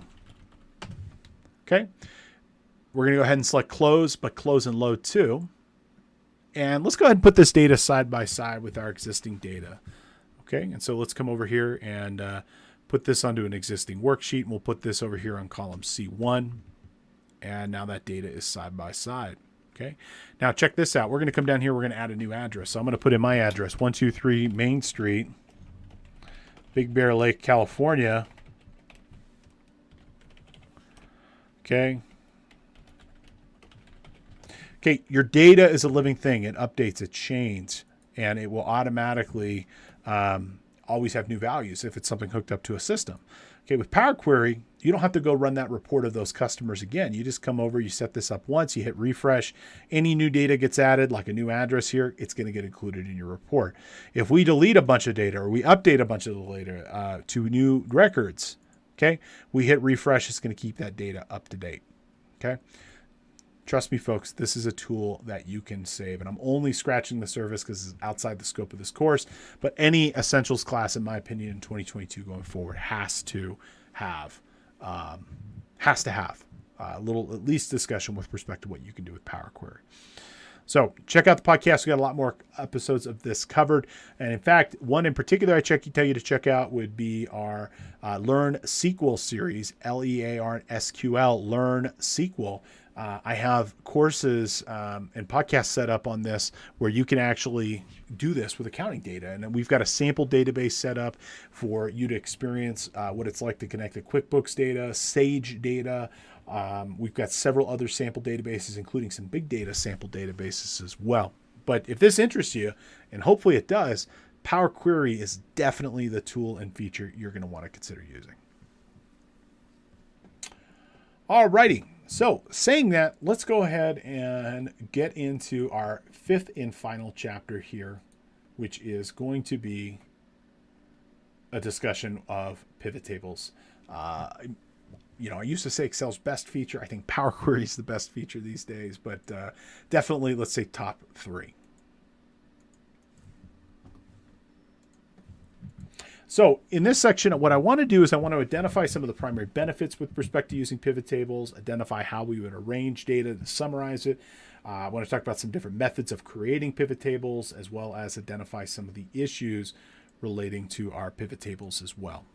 Okay. We're going to go ahead and select close, but close and load too. And let's go ahead and put this data side by side with our existing data. Okay. And so let's come over here and put this onto an existing worksheet. And we'll put this over here on column C1. And now that data is side by side. Okay. Now check this out. We're going to come down here. We're going to add a new address. So I'm going to put in my address, 123 Main Street, Big Bear Lake, California. Okay. Okay. Your data is a living thing. It updates, it changes, and it will automatically always have new values if it's something hooked up to a system. Okay, with Power Query, you don't have to go run that report of those customers again. You just come over, you set this up once, you hit refresh. Any new data gets added, like a new address here, it's going to get included in your report. If we delete a bunch of data or we update a bunch of the data to new records, okay, we hit refresh, it's going to keep that data up to date. Okay. Trust me, folks, this is a tool that you can save. And I'm only scratching the surface because it's outside the scope of this course. But any essentials class, in my opinion, in 2022 going forward has to have a little, at least discussion with respect to what you can do with Power Query. So check out the podcast. We got a lot more episodes of this covered. And in fact, one in particular I tell you to check out would be our Learn SQL series, LEARN SQL, Learn SQL. I have courses and podcasts set up on this where you can actually do this with accounting data. And then we've got a sample database set up for you to experience what it's like to connect to QuickBooks data, Sage data. We've got several other sample databases, including some big data sample databases as well. But if this interests you, and hopefully it does, Power Query is definitely the tool and feature you're going to want to consider using. All righty. So saying that, let's go ahead and get into our fifth and final chapter here, which is going to be a discussion of pivot tables. I used to say Excel's best feature. I think Power Query is the best feature these days, but definitely, let's say top 3. So in this section, what I want to do is I want to identify some of the primary benefits with respect to using pivot tables, identify how we would arrange data to summarize it. I want to talk about some different methods of creating pivot tables, as well as identify some of the issues relating to our pivot tables as well.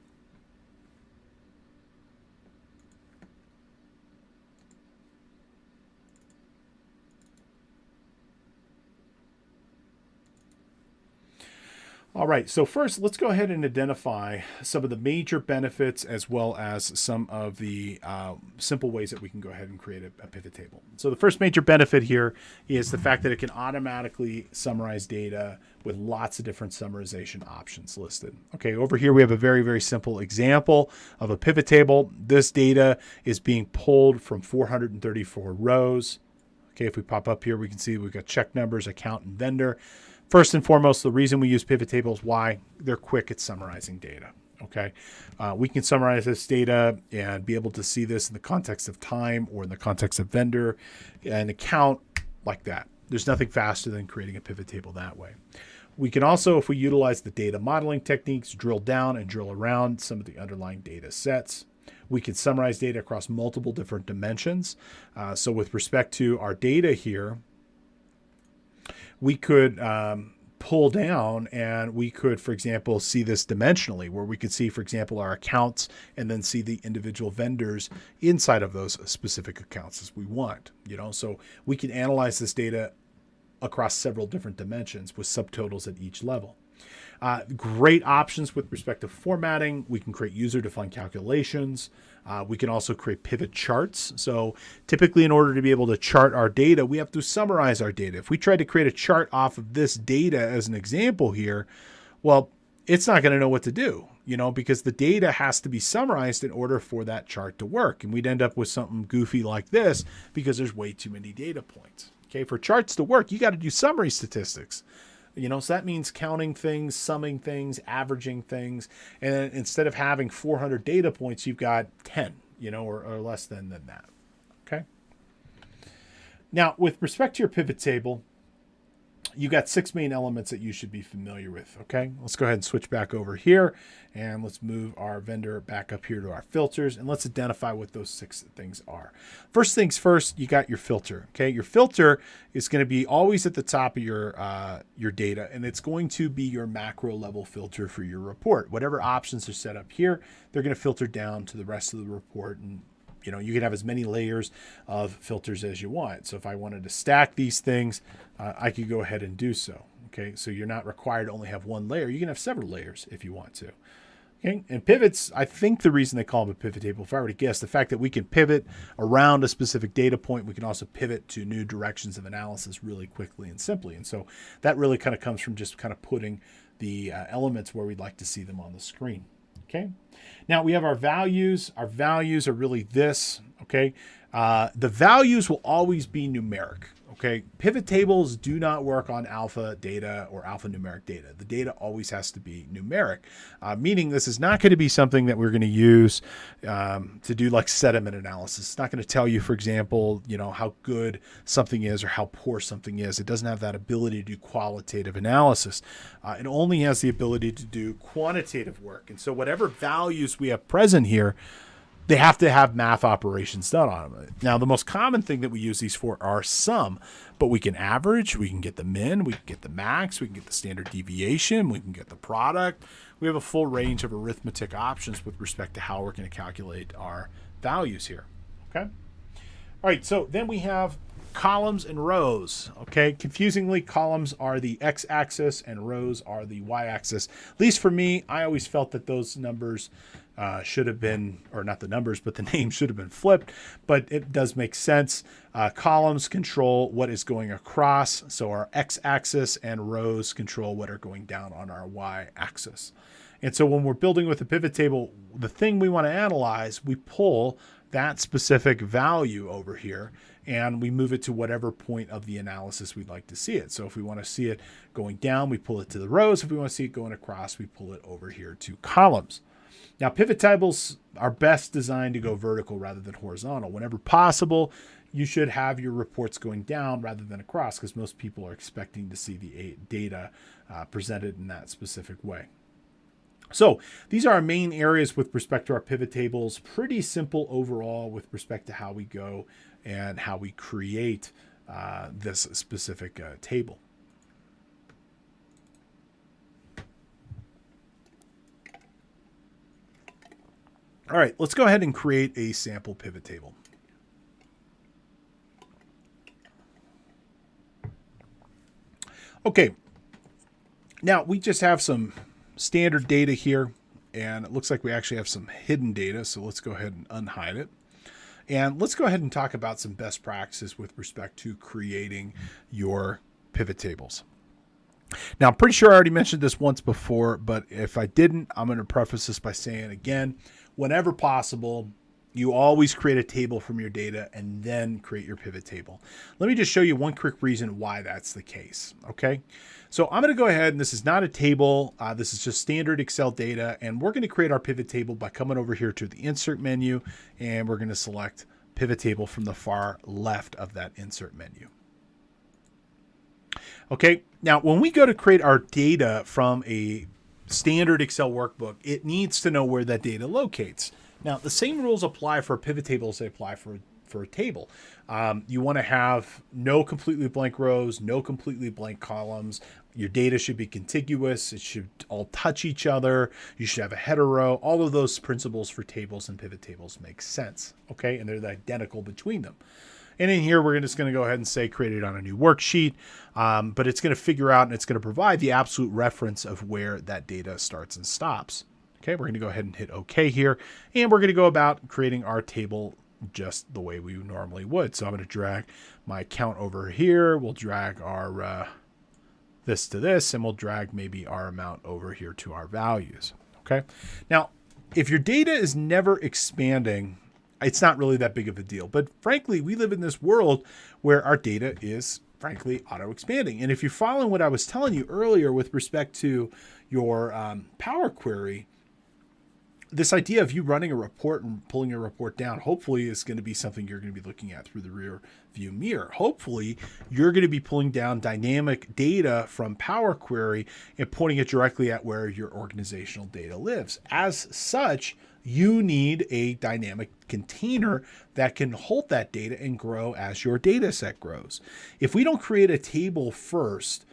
All right, so first, let's go ahead and identify some of the major benefits as well as some of the simple ways that we can go ahead and create a pivot table. So the first major benefit here is the fact that it can automatically summarize data with lots of different summarization options listed. Okay, over here we have a very, very simple example of a pivot table. This data is being pulled from 434 rows. Okay, if we pop up here, we can see we've got check numbers, account, and vendor. First and foremost, the reason we use pivot tables, why? They're quick at summarizing data. Okay, we can summarize this data and be able to see this in the context of time or in the context of vendor and account like that. There's nothing faster than creating a pivot table that way. We can also, if we utilize the data modeling techniques, drill down and drill around some of the underlying data sets. We can summarize data across multiple different dimensions. So with respect to our data here, we could pull down and we could, for example, see this dimensionally, where we could see, for example, our accounts and then see the individual vendors inside of those specific accounts as we want. So we can analyze this data across several different dimensions with subtotals at each level. Great options with respect to formatting. We can create user-defined calculations. We can also create pivot charts. So typically, in order to be able to chart our data, we have to summarize our data. If we try to create a chart off of this data as an example here, well, it's not going to know what to do, because the data has to be summarized in order for that chart to work. And we'd end up with something goofy like this because there's way too many data points. Okay, for charts to work, you got to do summary statistics. So that means counting things, summing things, averaging things. And then instead of having 400 data points, you've got 10, or less than that. Okay. Now, with respect to your pivot table, you got 6 main elements that you should be familiar with. Okay. Let's go ahead and switch back over here and let's move our vendor back up here to our filters and let's identify what those 6 things are. First things first, you got your filter. Okay. Your filter is going to be always at the top of your data, and it's going to be your macro level filter for your report. Whatever options are set up here, they're going to filter down to the rest of the report and You know, you can have as many layers of filters as you want. So if I wanted to stack these things, I could go ahead and do so. Okay, so you're not required to only have one layer. You can have several layers if you want to. Okay, and pivots, I think the reason they call them a pivot table, if I were to guess, the fact that we can pivot around a specific data point, we can also pivot to new directions of analysis really quickly and simply. And so that really kind of comes from just kind of putting the elements where we'd like to see them on the screen. Okay, now we have our values. Our values are really this. Okay, the values will always be numeric. Okay, pivot tables do not work on alpha data or alphanumeric data. The data always has to be numeric, meaning this is not going to be something that we're going to use to do like sediment analysis. It's not going to tell you, for example, you know, how good something is or how poor something is. It doesn't have that ability to do qualitative analysis. It only has the ability to do quantitative work. And so whatever values we have present here, they have to have math operations done on them. Now, the most common thing that we use these for are sum, but we can average, we can get the min, we can get the max, we can get the standard deviation, we can get the product. We have a full range of arithmetic options with respect to how we're going to calculate our values here. Okay. All right. So then we have columns and rows. Okay. Confusingly, columns are the x-axis and rows are the y-axis. At least for me, I always felt that those numbers should have been, or not the numbers, but the name should have been flipped, but it does make sense. Columns control what is going across, so our x-axis, and rows control what are going down on our y-axis. And so when we're building with a pivot table, the thing we want to analyze, we pull that specific value over here and we move it to whatever point of the analysis we'd like to see it. So if we want to see it going down, we pull it to the rows. If we want to see it going across, we pull it over here to columns. Now, pivot tables are best designed to go vertical rather than horizontal. Whenever possible, you should have your reports going down rather than across, because most people are expecting to see the data presented in that specific way. So these are our main areas with respect to our pivot tables. Pretty simple overall with respect to how we go and how we create this specific table. All right, let's go ahead and create a sample pivot table. Okay, now we just have some standard data here, and it looks like we actually have some hidden data, so let's go ahead and unhide it. And let's go ahead and talk about some best practices with respect to creating your pivot tables. Now, I'm pretty sure I already mentioned this once before, but if I didn't, I'm going to preface this by saying again, whenever possible, you always create a table from your data and then create your pivot table. Let me just show you one quick reason why that's the case. Okay. So I'm going to go ahead, and this is not a table. This is just standard Excel data. And we're going to create our pivot table by coming over here to the insert menu, and we're going to select pivot table from the far left of that insert menu. Okay. Now, when we go to create our data from a standard Excel workbook, it needs to know where that data locates. Now, the same rules apply for a pivot table as they apply for a table. You want to have no completely blank rows, no completely blank columns. Your data should be contiguous. It should all touch each other. You should have a header row. All of those principles for tables and pivot tables make sense. Okay, and they're identical between them. And in here, we're just going to go ahead and say create it on a new worksheet, but it's going to figure out and it's going to provide the absolute reference of where that data starts and stops. Okay, we're going to go ahead and hit OK here, and we're going to go about creating our table just the way we normally would. So I'm going to drag my account over here. We'll drag our this to this, and we'll drag maybe our amount over here to our values. Okay, now if your data is never expanding, it's not really that big of a deal. But frankly, we live in this world where our data is frankly auto-expanding. And if you're following what I was telling you earlier with respect to your Power Query, this idea of you running a report and pulling a report down, hopefully is going to be something you're going to be looking at through the rear view mirror. Hopefully, you're going to be pulling down dynamic data from Power Query and pointing it directly at where your organizational data lives. As such, you need a dynamic container that can hold that data and grow as your data set grows. If we don't create a table first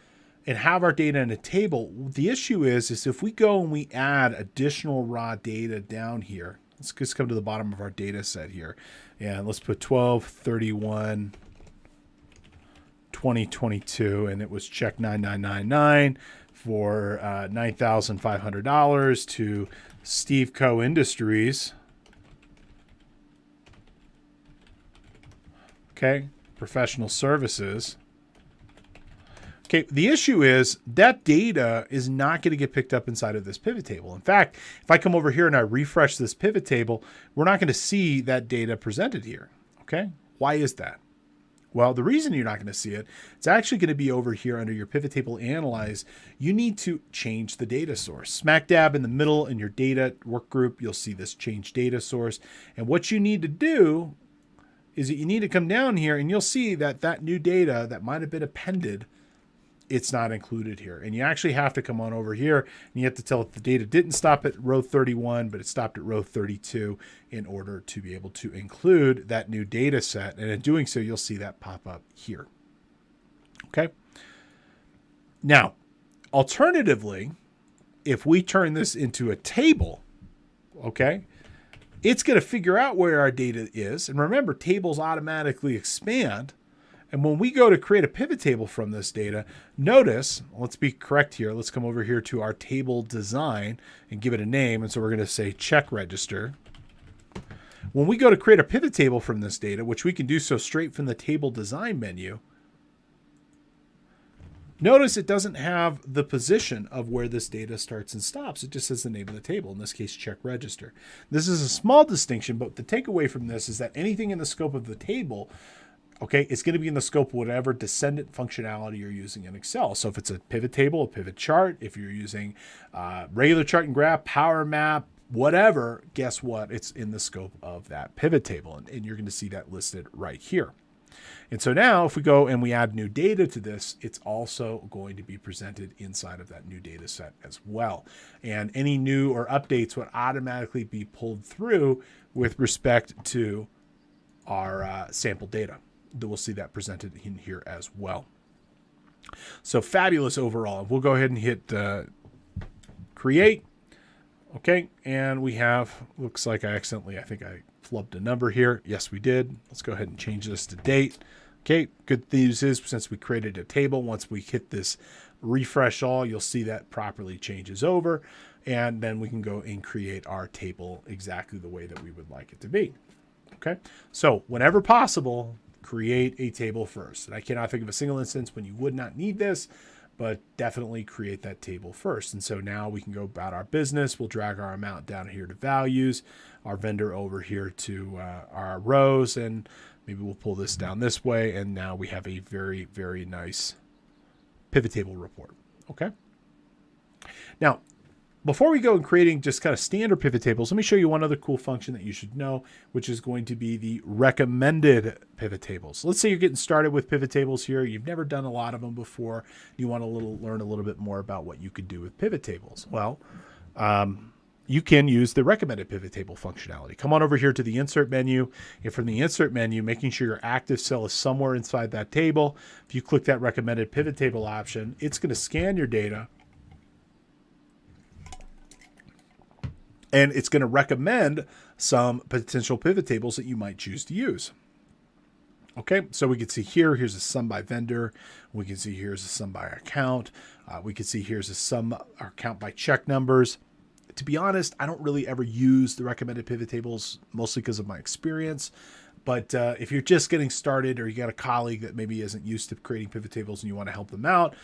and have our data in a table, the issue is if we go and we add additional raw data down here, Let's just come to the bottom of our data set here. And let's put 12/31/2022, and it was check 9999 for $9,500 to Steve Co. Industries. Okay, professional services. Okay, the issue is that data is not going to get picked up inside of this pivot table. In fact, if I come over here and I refresh this pivot table, we're not going to see that data presented here. Okay, why is that? Well, the reason you're not going to see it, it's actually going to be over here under your pivot table analyze. You need to change the data source. Smack dab in the middle in your data work group, you'll see this change data source. And what you need to do is that you need to come down here and you'll see that that new data that might have been appended, it's not included here. And you actually have to come on over here and you have to tell it the data didn't stop at row 31, but it stopped at row 32 in order to be able to include that new data set. And in doing so, you'll see that pop up here. Okay. Now, alternatively, if we turn this into a table, okay, it's going to figure out where our data is. And remember, tables automatically expand. And when we go to create a pivot table from this data, notice, let's be correct here. Let's come over here to our table design and give it a name. And so we're going to say check register. When we go to create a pivot table from this data, which we can do so straight from the table design menu, notice it doesn't have the position of where this data starts and stops. It just says the name of the table, in this case, check register. This is a small distinction, but the takeaway from this is that anything in the scope of the table, okay, it's going to be in the scope of whatever descendant functionality you're using in Excel. So if it's a pivot table, a pivot chart, if you're using regular chart and graph, power map, whatever, guess what? It's in the scope of that pivot table. And you're going to see that listed right here. And so now if we go and we add new data to this, it's also going to be presented inside of that new data set as well. And any new or updates would automatically be pulled through with respect to our sample data. We'll see that presented in here as well. So fabulous overall. We'll go ahead and hit create. Okay, and we have, looks like I think I flubbed a number here. Yes, we did. Let's go ahead and change this to date. Okay, good news is since we created a table, once we hit this refresh all, you'll see that properly changes over. And then we can go and create our table exactly the way that we would like it to be. Okay, so whenever possible, create a table first. And I cannot think of a single instance when you would not need this, but definitely create that table first. And so now we can go about our business. We'll drag our amount down here to values, our vendor over here to our rows, and maybe we'll pull this down this way. And now we have a very, very nice pivot table report. Okay. Now, before we go in creating just kind of standard pivot tables, let me show you one other cool function that you should know, which is going to be the recommended pivot tables. Let's say you're getting started with pivot tables here. You've never done a lot of them before. You want to learn a little bit more about what you could do with pivot tables. Well, you can use the recommended pivot table functionality. Come on over here to the insert menu. And from the insert menu, making sure your active cell is somewhere inside that table. If you click that recommended pivot table option, it's going to scan your data. And it's going to recommend some potential pivot tables that you might choose to use. Okay, so we can see here, here's a sum by vendor. We can see here's a sum by account. We can see here's a sum or count by check numbers. To be honest, I don't really ever use the recommended pivot tables, mostly because of my experience. But if you're just getting started or you got a colleague that maybe isn't used to creating pivot tables and you want to help them out,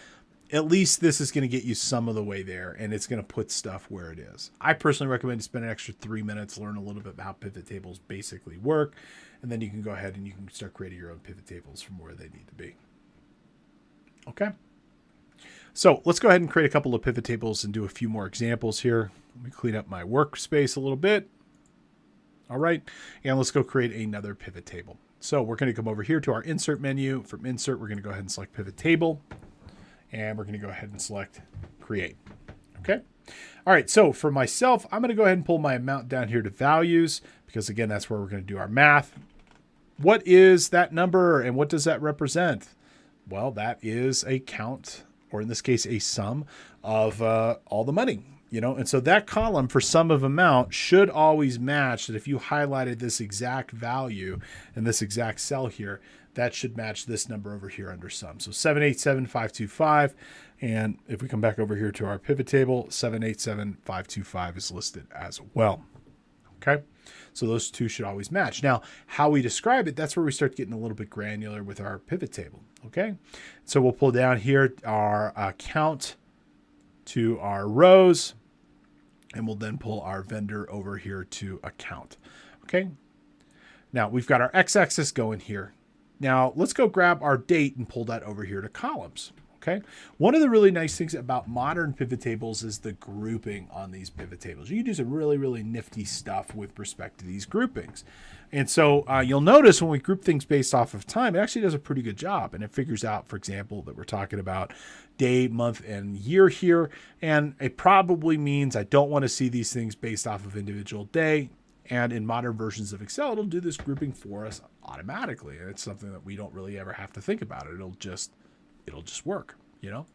at least this is going to get you some of the way there, and it's going to put stuff where it is. I personally recommend you spend an extra 3 minutes, learn a little bit about how pivot tables basically work, and then you can go ahead and you can start creating your own pivot tables from where they need to be. Okay. So let's go ahead and create a couple of pivot tables and do a few more examples here. Let me clean up my workspace a little bit. All right. And let's go create another pivot table. So we're going to come over here to our insert menu. From insert, we're going to go ahead and select pivot table. And we're going to go ahead and select create. Okay. All right. So for myself, I'm going to go ahead and pull my amount down here to values, because again, that's where we're going to do our math. What is that number and what does that represent? Well, that is a count, or in this case, a sum of all the money You know, and so that column for sum of amount should always match that. If you highlighted this exact value in this exact cell here, that should match this number over here under sum. So 787,525. And if we come back over here to our pivot table, 787,525 is listed as well. Okay. So those two should always match. Now, how we describe it, that's where we start getting a little bit granular with our pivot table. Okay. So we'll pull down here our count to our rows, and we'll then pull our vendor over here to account. Okay. Now we've got our x-axis going here. Now let's go grab our date and pull that over here to columns. Okay. One of the really nice things about modern pivot tables is the grouping on these pivot tables. You can do some really, really nifty stuff with respect to these groupings. And so you'll notice when we group things based off of time, it actually does a pretty good job. And it figures out, for example, that we're talking about day, month, and year here. And it probably means I don't want to see these things based off of individual day. And in modern versions of Excel, it'll do this grouping for us automatically. And it's something that we don't really ever have to think about. It'll just work, you know?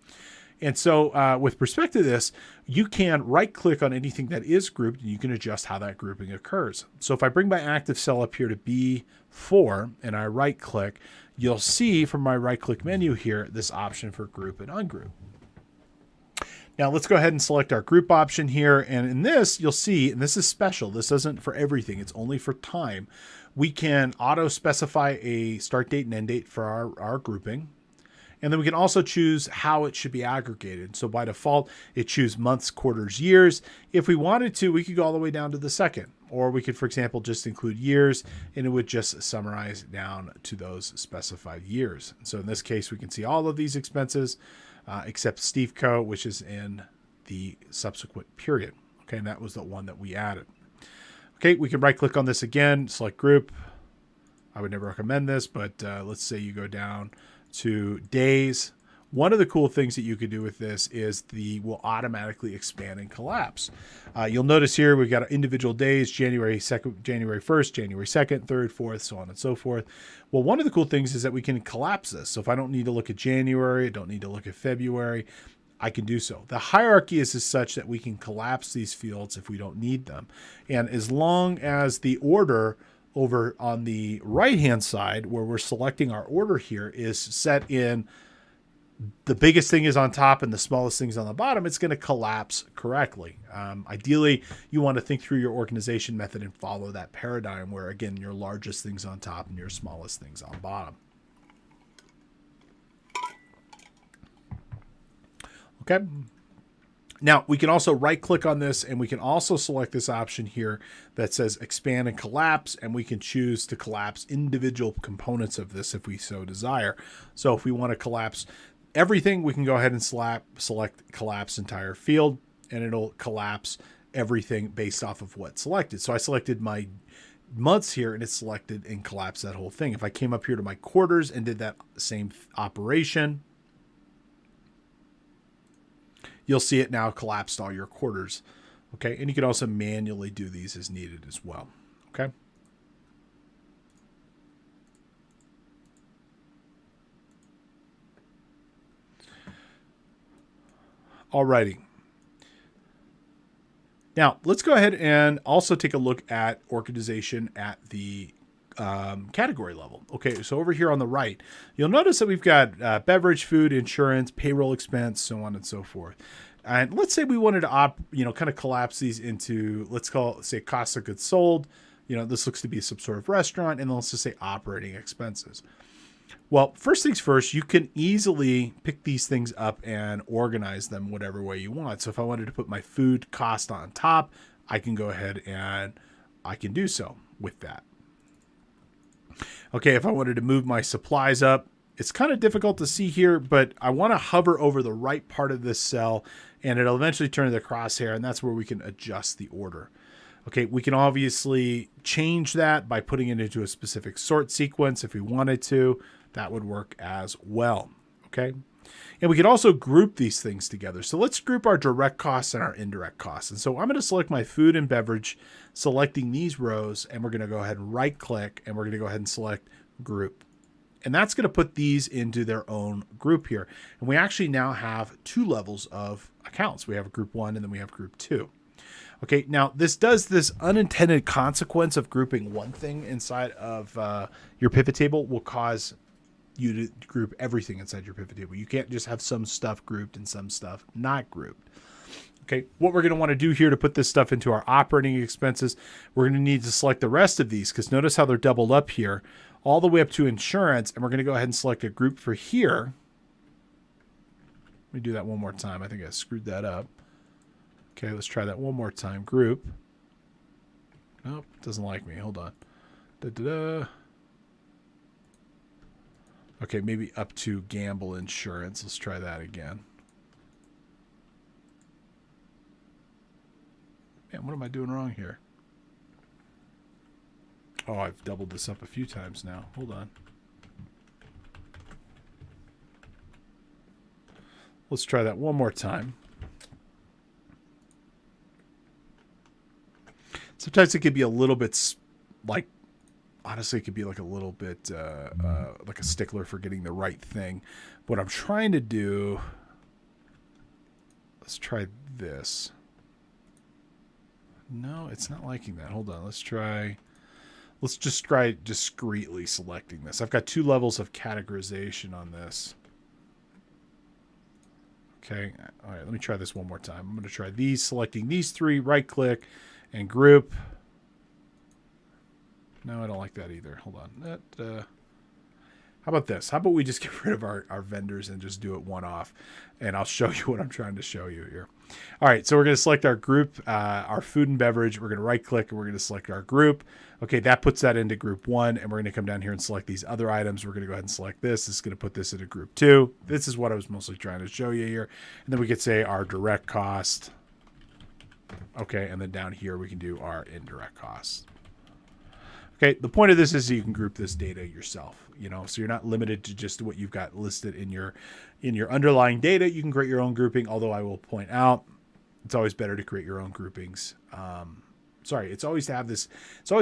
And so with respect to this, you can right click on anything that is grouped and you can adjust how that grouping occurs. So if I bring my active cell up here to B4 and I right click, you'll see from my right click menu here, this option for group and ungroup. Now let's go ahead and select our group option here. And in this, you'll see, and this is special, this isn't for everything, it's only for time. We can auto specify a start date and end date for our grouping. And then we can also choose how it should be aggregated. So by default, it chooses months, quarters, years. If we wanted to, we could go all the way down to the second. Or we could, for example, just include years, and it would just summarize down to those specified years. So in this case, we can see all of these expenses, except Steve Co., which is in the subsequent period. Okay, and that was the one that we added. Okay, we can right-click on this again, select group. I would never recommend this, but let's say you go down to days. One of the cool things that you could do with this is will automatically expand and collapse. You'll notice here we've got individual days, January 2nd, January 1st, January 2nd, 3rd, 4th, so on and so forth. Well, one of the cool things is that we can collapse this. So if I don't need to look at January, I don't need to look at February, I can do so. The hierarchy is such that we can collapse these fields if we don't need them. And as long as the order over on the right-hand side where we're selecting our order here is set in the biggest thing is on top and the smallest thing is on the bottom, it's going to collapse correctly. Ideally, you want to think through your organization method and follow that paradigm where, again, your largest thing's on top and your smallest thing's on bottom. Okay. Now, we can also right-click on this, and we can also select this option here that says expand and collapse, and we can choose to collapse individual components of this if we so desire. So if we want to collapse everything, we can go ahead and select collapse entire field, and it'll collapse everything based off of what's selected. So I selected my months here, and it's selected and collapsed that whole thing. If I came up here to my quarters and did that same operation, you'll see it now collapsed all your quarters. Okay. And you can also manually do these as needed as well. Okay. Alrighty. Now let's go ahead and also take a look at organization at the category level. Okay, so over here on the right, you'll notice that we've got beverage, food, insurance, payroll expense, so on and so forth. And let's say we wanted to kind of collapse these into, let's call it, say, cost of goods sold. You know, this looks to be some sort of restaurant, and then let's just say operating expenses. Well, first things first, you can easily pick these things up and organize them whatever way you want. So if I wanted to put my food cost on top, I can go ahead and I can do so with that. Okay, if I wanted to move my supplies up, it's kind of difficult to see here, but I want to hover over the right part of this cell, and it'll eventually turn to the crosshair, and that's where we can adjust the order. Okay, we can obviously change that by putting it into a specific sort sequence if we wanted to. That would work as well. Okay, and we can also group these things together. So let's group our direct costs and our indirect costs. And so I'm going to select my food and beverage, selecting these rows, and we're going to go ahead and right click, and we're going to go ahead and select group. And that's going to put these into their own group here. And we actually now have 2 levels of accounts. We have group 1 and then we have group 2. Okay, now this does this unintended consequence of grouping one thing inside of your pivot table will cause you to group everything inside your pivot table. You can't just have some stuff grouped and some stuff not grouped. Okay, what we're going to want to do here to put this stuff into our operating expenses, we're going to need to select the rest of these because notice how they're doubled up here all the way up to insurance, and we're going to go ahead and select a group for here. Let me do that one more time. I think I screwed that up. Okay, let's try that one more time. Group. Nope, doesn't like me. Hold on. Da-da-da. Okay, maybe up to gamble insurance. Let's try that again. Man, what am I doing wrong here? Oh, I've doubled this up a few times now. Hold on. Let's try that one more time. Sometimes it could be a little bit like, honestly, it could be like a little bit like a stickler for getting the right thing. What I'm trying to do, let's try this. No, it's not liking that. Hold on. Let's just try discreetly selecting this. I've got 2 levels of categorization on this. Okay. All right. Let me try this one more time. I'm going to try these, selecting these 3, right click and group. No, I don't like that either. Hold on. How about this? How about we just get rid of our vendors and just do it one off? And I'll show you what I'm trying to show you here. All right, so we're going to select our group, our food and beverage. We're going to right click and we're going to select our group. Okay, that puts that into group 1, and we're going to come down here and select these other items. We're going to go ahead and select this. This is going to put this into group 2. This is what I was mostly trying to show you here. And then we could say our direct cost. Okay, and then down here we can do our indirect costs. Okay, the point of this is you can group this data yourself, you know, so you're not limited to just what you've got listed in your underlying data. You can create your own grouping, although I will point out it's always better to create your own groupings. It's always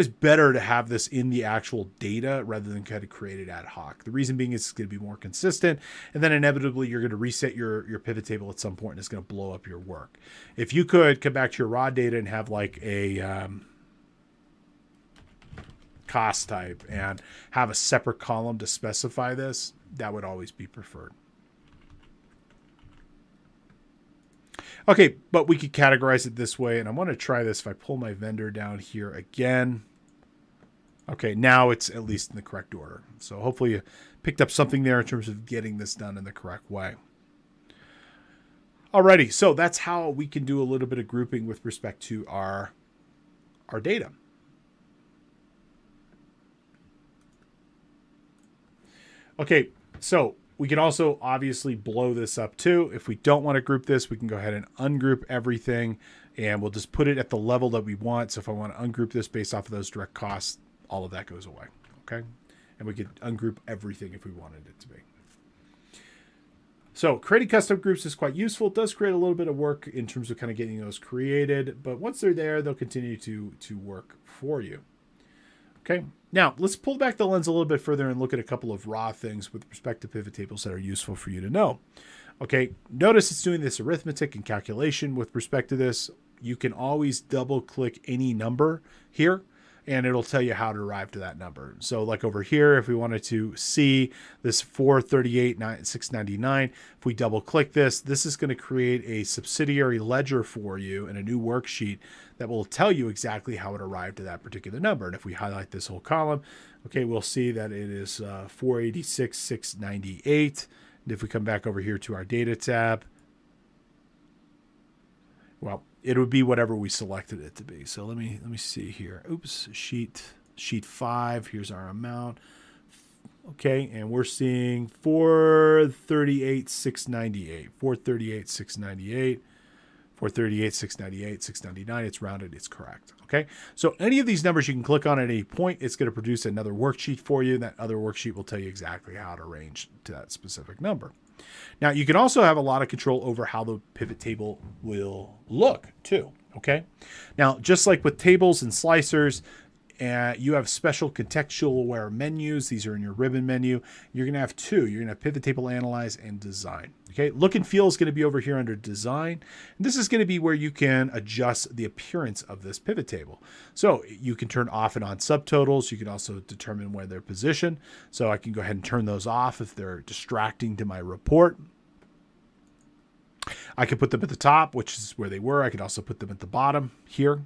better to have this in the actual data rather than kind of create it ad hoc. The reason being is it's going to be more consistent, and then inevitably you're going to reset your pivot table at some point and it's going to blow up your work. If you could come back to your raw data and have like a cost type and have a separate column to specify this, that would always be preferred. Okay, but we could categorize it this way, and I want to try this if I pull my vendor down here again. Okay, now it's at least in the correct order. So hopefully you picked up something there in terms of getting this done in the correct way. Alrighty, so that's how we can do a little bit of grouping with respect to our data. Okay, so we can also obviously blow this up too. If we don't want to group this, we can go ahead and ungroup everything, and we'll just put it at the level that we want. So if I want to ungroup this based off of those direct costs, all of that goes away. Okay, and we could ungroup everything if we wanted it to be. So creating custom groups is quite useful. It does create a little bit of work in terms of kind of getting those created, but once they're there, they'll continue to work for you. Okay, now let's pull back the lens a little bit further and look at a couple of raw things with respect to pivot tables that are useful for you to know. Okay, notice it's doing this arithmetic and calculation with respect to this. You can always double click any number here and it'll tell you how to arrive to that number. So like over here, if we wanted to see this 438,699, if we double click this, this is going to create a subsidiary ledger for you in a new worksheet that will tell you exactly how it arrived to that particular number. And if we highlight this whole column, okay, we'll see that it is 486,698. And if we come back over here to our data tab, well, it would be whatever we selected it to be. So let me see here. Oops, sheet 5. Here's our amount. Okay, and we're seeing 438,698. 438,698. 438,698, 699. It's rounded. It's correct. Okay, so any of these numbers you can click on at any point. It's going to produce another worksheet for you. That other worksheet will tell you exactly how to range to that specific number. Now, you can also have a lot of control over how the pivot table will look too, okay? Now, just like with tables and slicers, And you have special contextual aware menus. These are in your ribbon menu. You're going to have two. You're going to have pivot table analyze and design. Okay, look and feel is going to be over here under design. And this is going to be where you can adjust the appearance of this pivot table. So you can turn off and on subtotals. You can also determine where they're positioned. So I can go ahead and turn those off if they're distracting to my report. I can put them at the top, which is where they were. I can also put them at the bottom here.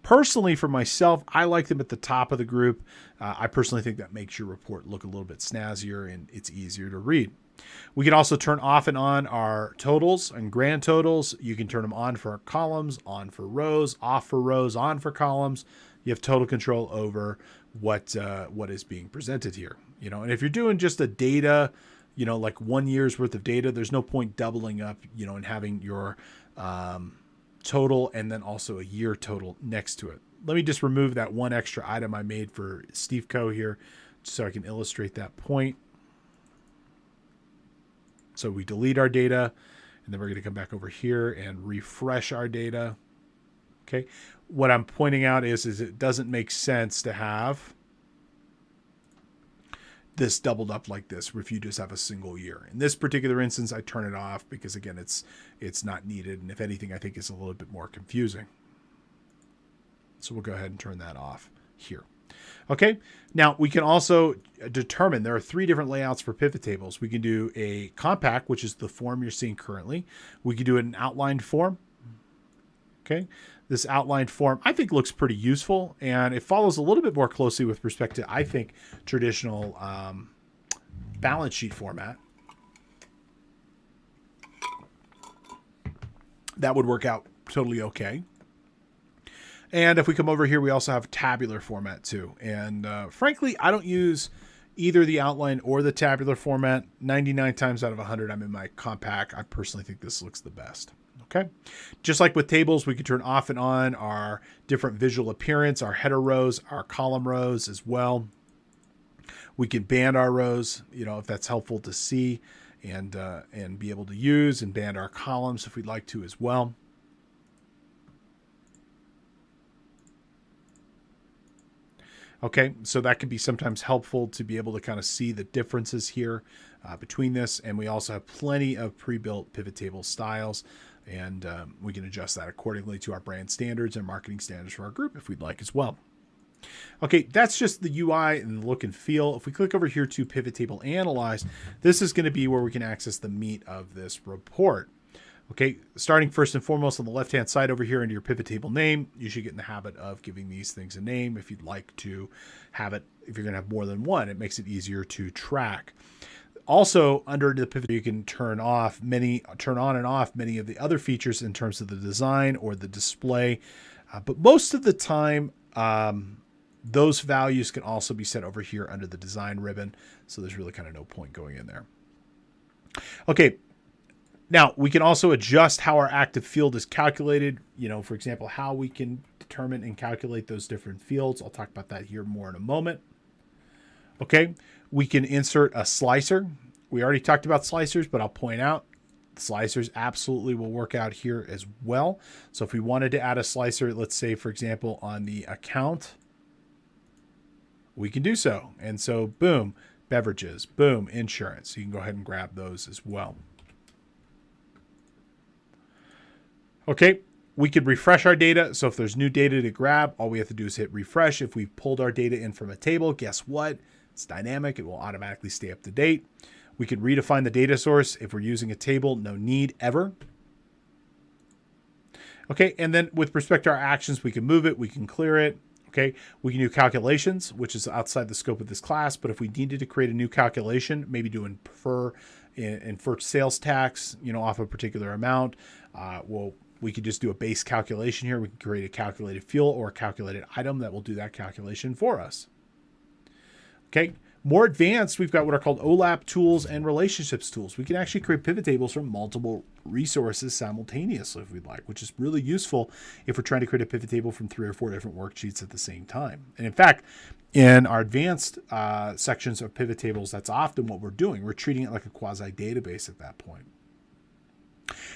Personally, for myself, I like them at the top of the group. I personally think that makes your report look a little bit snazzier and it's easier to read. We can also turn off and on our totals and grand totals. You can turn them on for columns, on for rows, off for rows, on for columns. You have total control over what is being presented here. You know, and if you're doing just a data, you know, like 1 year's worth of data, there's no point doubling up, you know, and having your total and then also a year total next to it. Let me just remove that one extra item I made for Steve Co here so I can illustrate that point. So we delete our data and then we're going to come back over here and refresh our data. Okay. What I'm pointing out is it doesn't make sense to have this doubled up like this if you just have a single year. In this particular instance, I turn it off because again, it's not needed. And if anything, I think it's a little bit more confusing. So we'll go ahead and turn that off here. Okay. Now we can also determine there are 3 different layouts for pivot tables. We can do a compact, which is the form you're seeing currently. We can do an outlined form. Okay. This outlined form, I think, looks pretty useful, and it follows a little bit more closely with respect to, I think, traditional balance sheet format. That would work out totally okay. And if we come over here, we also have tabular format too. And frankly, I don't use either the outline or the tabular format. 99 times out of 100, I'm in my compact. I personally think this looks the best. Okay. Just like with tables, we can turn off and on our different visual appearance, our header rows, our column rows as well. We can band our rows, you know, if that's helpful to see and be able to use, and band our columns if we'd like to as well. Okay, so that can be sometimes helpful to be able to kind of see the differences here between this. And we also have plenty of pre-built pivot table styles, and we can adjust that accordingly to our brand standards and marketing standards for our group if we'd like as well. Okay, that's just the UI and the look and feel. If we click over here to Pivot Table Analyze, this is going to be where we can access the meat of this report. Okay, starting first and foremost on the left-hand side over here into your pivot table name, you should get in the habit of giving these things a name if you'd like to have it. If you're going to have more than one, it makes it easier to track. Also, under the pivot, you can turn on and off many of the other features in terms of the design or the display. But most of the time, those values can also be set over here under the design ribbon. So there's really kind of no point going in there. Okay. Now, we can also adjust how our active field is calculated. You know, for example, how we can determine and calculate those different fields. I'll talk about that here more in a moment. Okay, we can insert a slicer. We already talked about slicers, but I'll point out slicers absolutely will work out here as well. So if we wanted to add a slicer, let's say, for example, on the account, we can do so. And so, boom, beverages, boom, insurance. You can go ahead and grab those as well. Okay, we could refresh our data. So if there's new data to grab, all we have to do is hit refresh. If we've pulled our data in from a table, guess what? It's dynamic. It will automatically stay up to date. We could redefine the data source. If we're using a table, no need ever. Okay, and then with respect to our actions, we can move it. We can clear it. Okay, we can do calculations, which is outside the scope of this class. But if we needed to create a new calculation, maybe do infer sales tax, you know, off a particular amount, we could just do a base calculation here. We can create a calculated fuel or a calculated item that will do that calculation for us. Okay, more advanced, we've got what are called OLAP tools and relationships tools. We can actually create pivot tables from multiple resources simultaneously if we'd like, which is really useful if we're trying to create a pivot table from 3 or 4 different worksheets at the same time. And in fact, in our advanced sections of pivot tables, that's often what we're doing. We're treating it like a quasi-database at that point.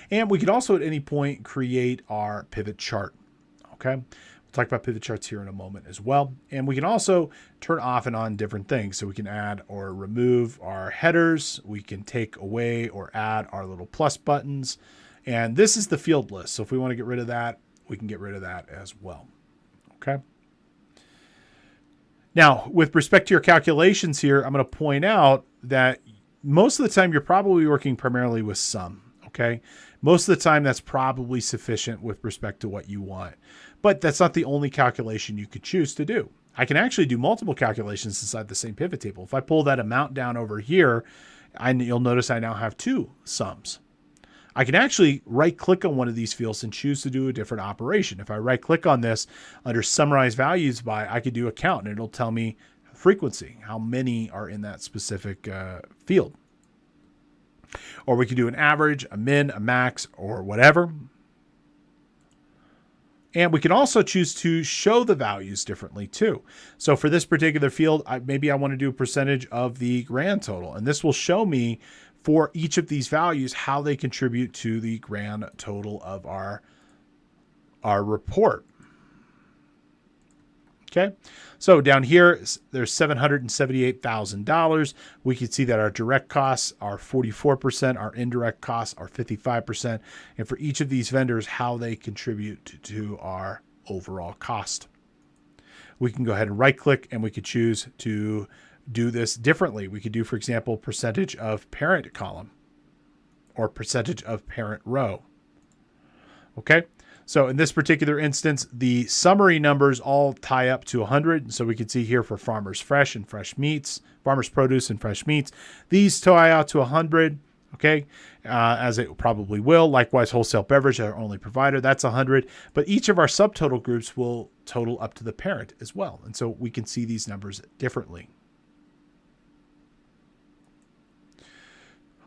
And we could also at any point create our pivot chart. Okay, Talk about pivot charts here in a moment as well. And we can also turn off and on different things. So we can add or remove our headers. We can take away or add our little plus buttons. And this is the field list. So if we want to get rid of that, we can get rid of that as well. Okay. Now, with respect to your calculations here, I'm going to point out that most of the time you're probably working primarily with sum. Okay. Most of the time that's probably sufficient with respect to what you want. But that's not the only calculation you could choose to do. I can actually do multiple calculations inside the same pivot table. If I pull that amount down over here, you'll notice I now have two sums. I can actually right-click on one of these fields and choose to do a different operation. If I right-click on this under Summarize Values By, I could do a count, and it'll tell me frequency, how many are in that specific field. Or we could do an average, a min, a max, or whatever. And we can also choose to show the values differently too. So for this particular field, maybe I want to do a percentage of the grand total. And this will show me for each of these values how they contribute to the grand total of our report. Okay, so down here, there's $778,000. We can see that our direct costs are 44%, our indirect costs are 55%, and for each of these vendors, how they contribute to our overall cost. We can go ahead and right-click, and we could choose to do this differently. We could do, for example, percentage of parent column or percentage of parent row. Okay. So in this particular instance, the summary numbers all tie up to 100. So we can see here for farmers fresh and fresh meats, farmers produce and fresh meats, these tie out to 100. Okay. As it probably will. Likewise, wholesale beverage, our only provider, that's 100. But each of our subtotal groups will total up to the parent as well. And so we can see these numbers differently.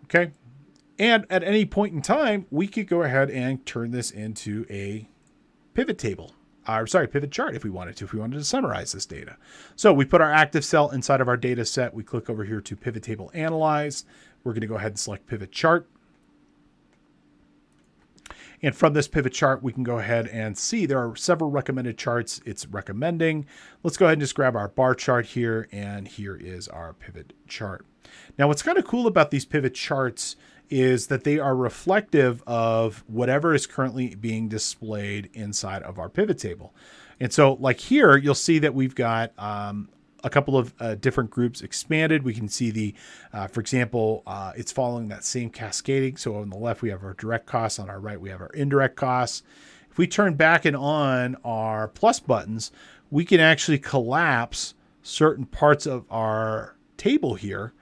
Okay. And at any point in time, we could go ahead and turn this into a pivot table. Pivot chart if we wanted to summarize this data. So we put our active cell inside of our data set. We click over here to pivot table analyze. We're going to go ahead and select pivot chart. And from this pivot chart, we can go ahead and see there are several recommended charts it's recommending. Let's go ahead and just grab our bar chart here. And here is our pivot chart. Now, what's kind of cool about these pivot charts is that they are reflective of whatever is currently being displayed inside of our pivot table. And so like here, you'll see that we've got a couple of different groups expanded. We can see the, for example, it's following that same cascading. So on the left, we have our direct costs. On our right, we have our indirect costs. If we turn back and on our plus buttons, we can actually collapse certain parts of our table here,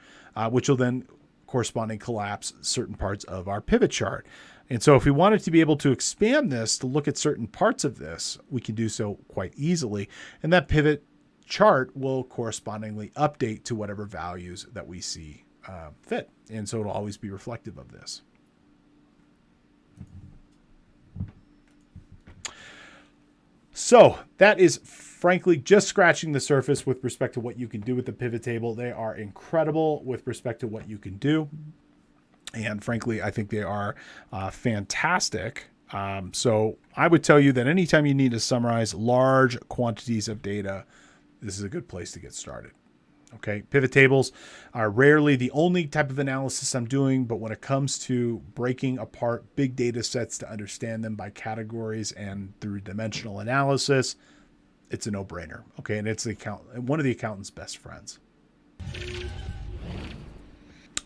which will then corresponding collapse certain parts of our pivot chart. And so if we wanted to be able to expand this to look at certain parts of this, we can do so quite easily. And that pivot chart will correspondingly update to whatever values that we see fit. And so it'll always be reflective of this. So that is frankly just scratching the surface with respect to what you can do with the pivot table. They are incredible with respect to what you can do. And frankly, I think they are fantastic. So I would tell you that anytime you need to summarize large quantities of data, this is a good place to get started. Okay, pivot tables are rarely the only type of analysis I'm doing, but when it comes to breaking apart big data sets to understand them by categories and through dimensional analysis, it's a no-brainer. Okay, and it's one of the accountant's best friends.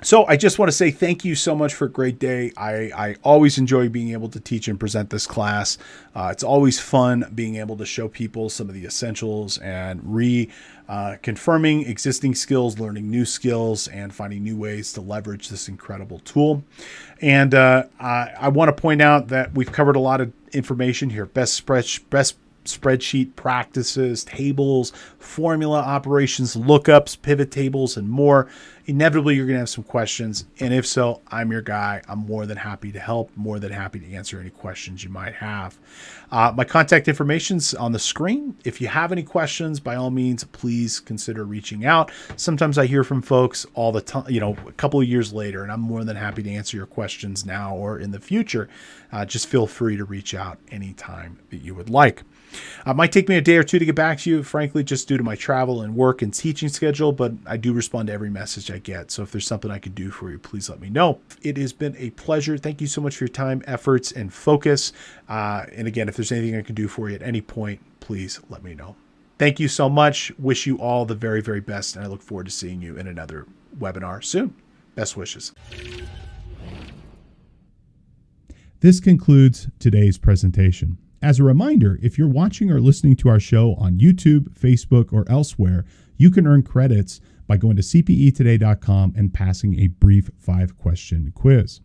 So I just want to say thank you so much for a great day. I always enjoy being able to teach and present this class. It's always fun being able to show people some of the essentials and confirming existing skills, learning new skills, and finding new ways to leverage this incredible tool. And I want to point out that we've covered a lot of information here. Best spreadsheet practices, tables, formula operations, lookups, pivot tables, and more. Inevitably, you're going to have some questions. And if so, I'm your guy. I'm more than happy to help, more than happy to answer any questions you might have. My contact information's on the screen. If you have any questions, by all means, please consider reaching out. Sometimes I hear from folks all the time, a couple of years later, and I'm more than happy to answer your questions now or in the future. Just feel free to reach out anytime that you would like. It might take me a day or two to get back to you, frankly, just due to my travel and work and teaching schedule, but I do respond to every message I get. So if there's something I could do for you, please let me know. It has been a pleasure. Thank you so much for your time, efforts, and focus. And again, if there's anything I can do for you at any point, please let me know. Thank you so much. Wish you all the very, very best, and I look forward to seeing you in another webinar soon. Best wishes. This concludes today's presentation. As a reminder, if you're watching or listening to our show on YouTube, Facebook, or elsewhere, you can earn credits by going to cpetoday.com and passing a brief 5-question quiz.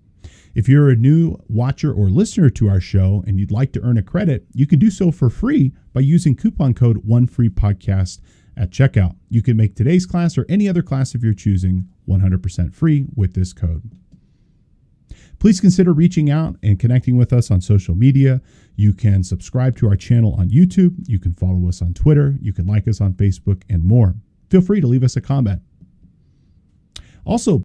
If you're a new watcher or listener to our show and you'd like to earn a credit, you can do so for free by using coupon code ONEFREEPODCAST at checkout. You can make today's class or any other class of your choosing 100% free with this code. Please consider reaching out and connecting with us on social media. You can subscribe to our channel on YouTube. You can follow us on Twitter. You can like us on Facebook and more. Feel free to leave us a comment. Also,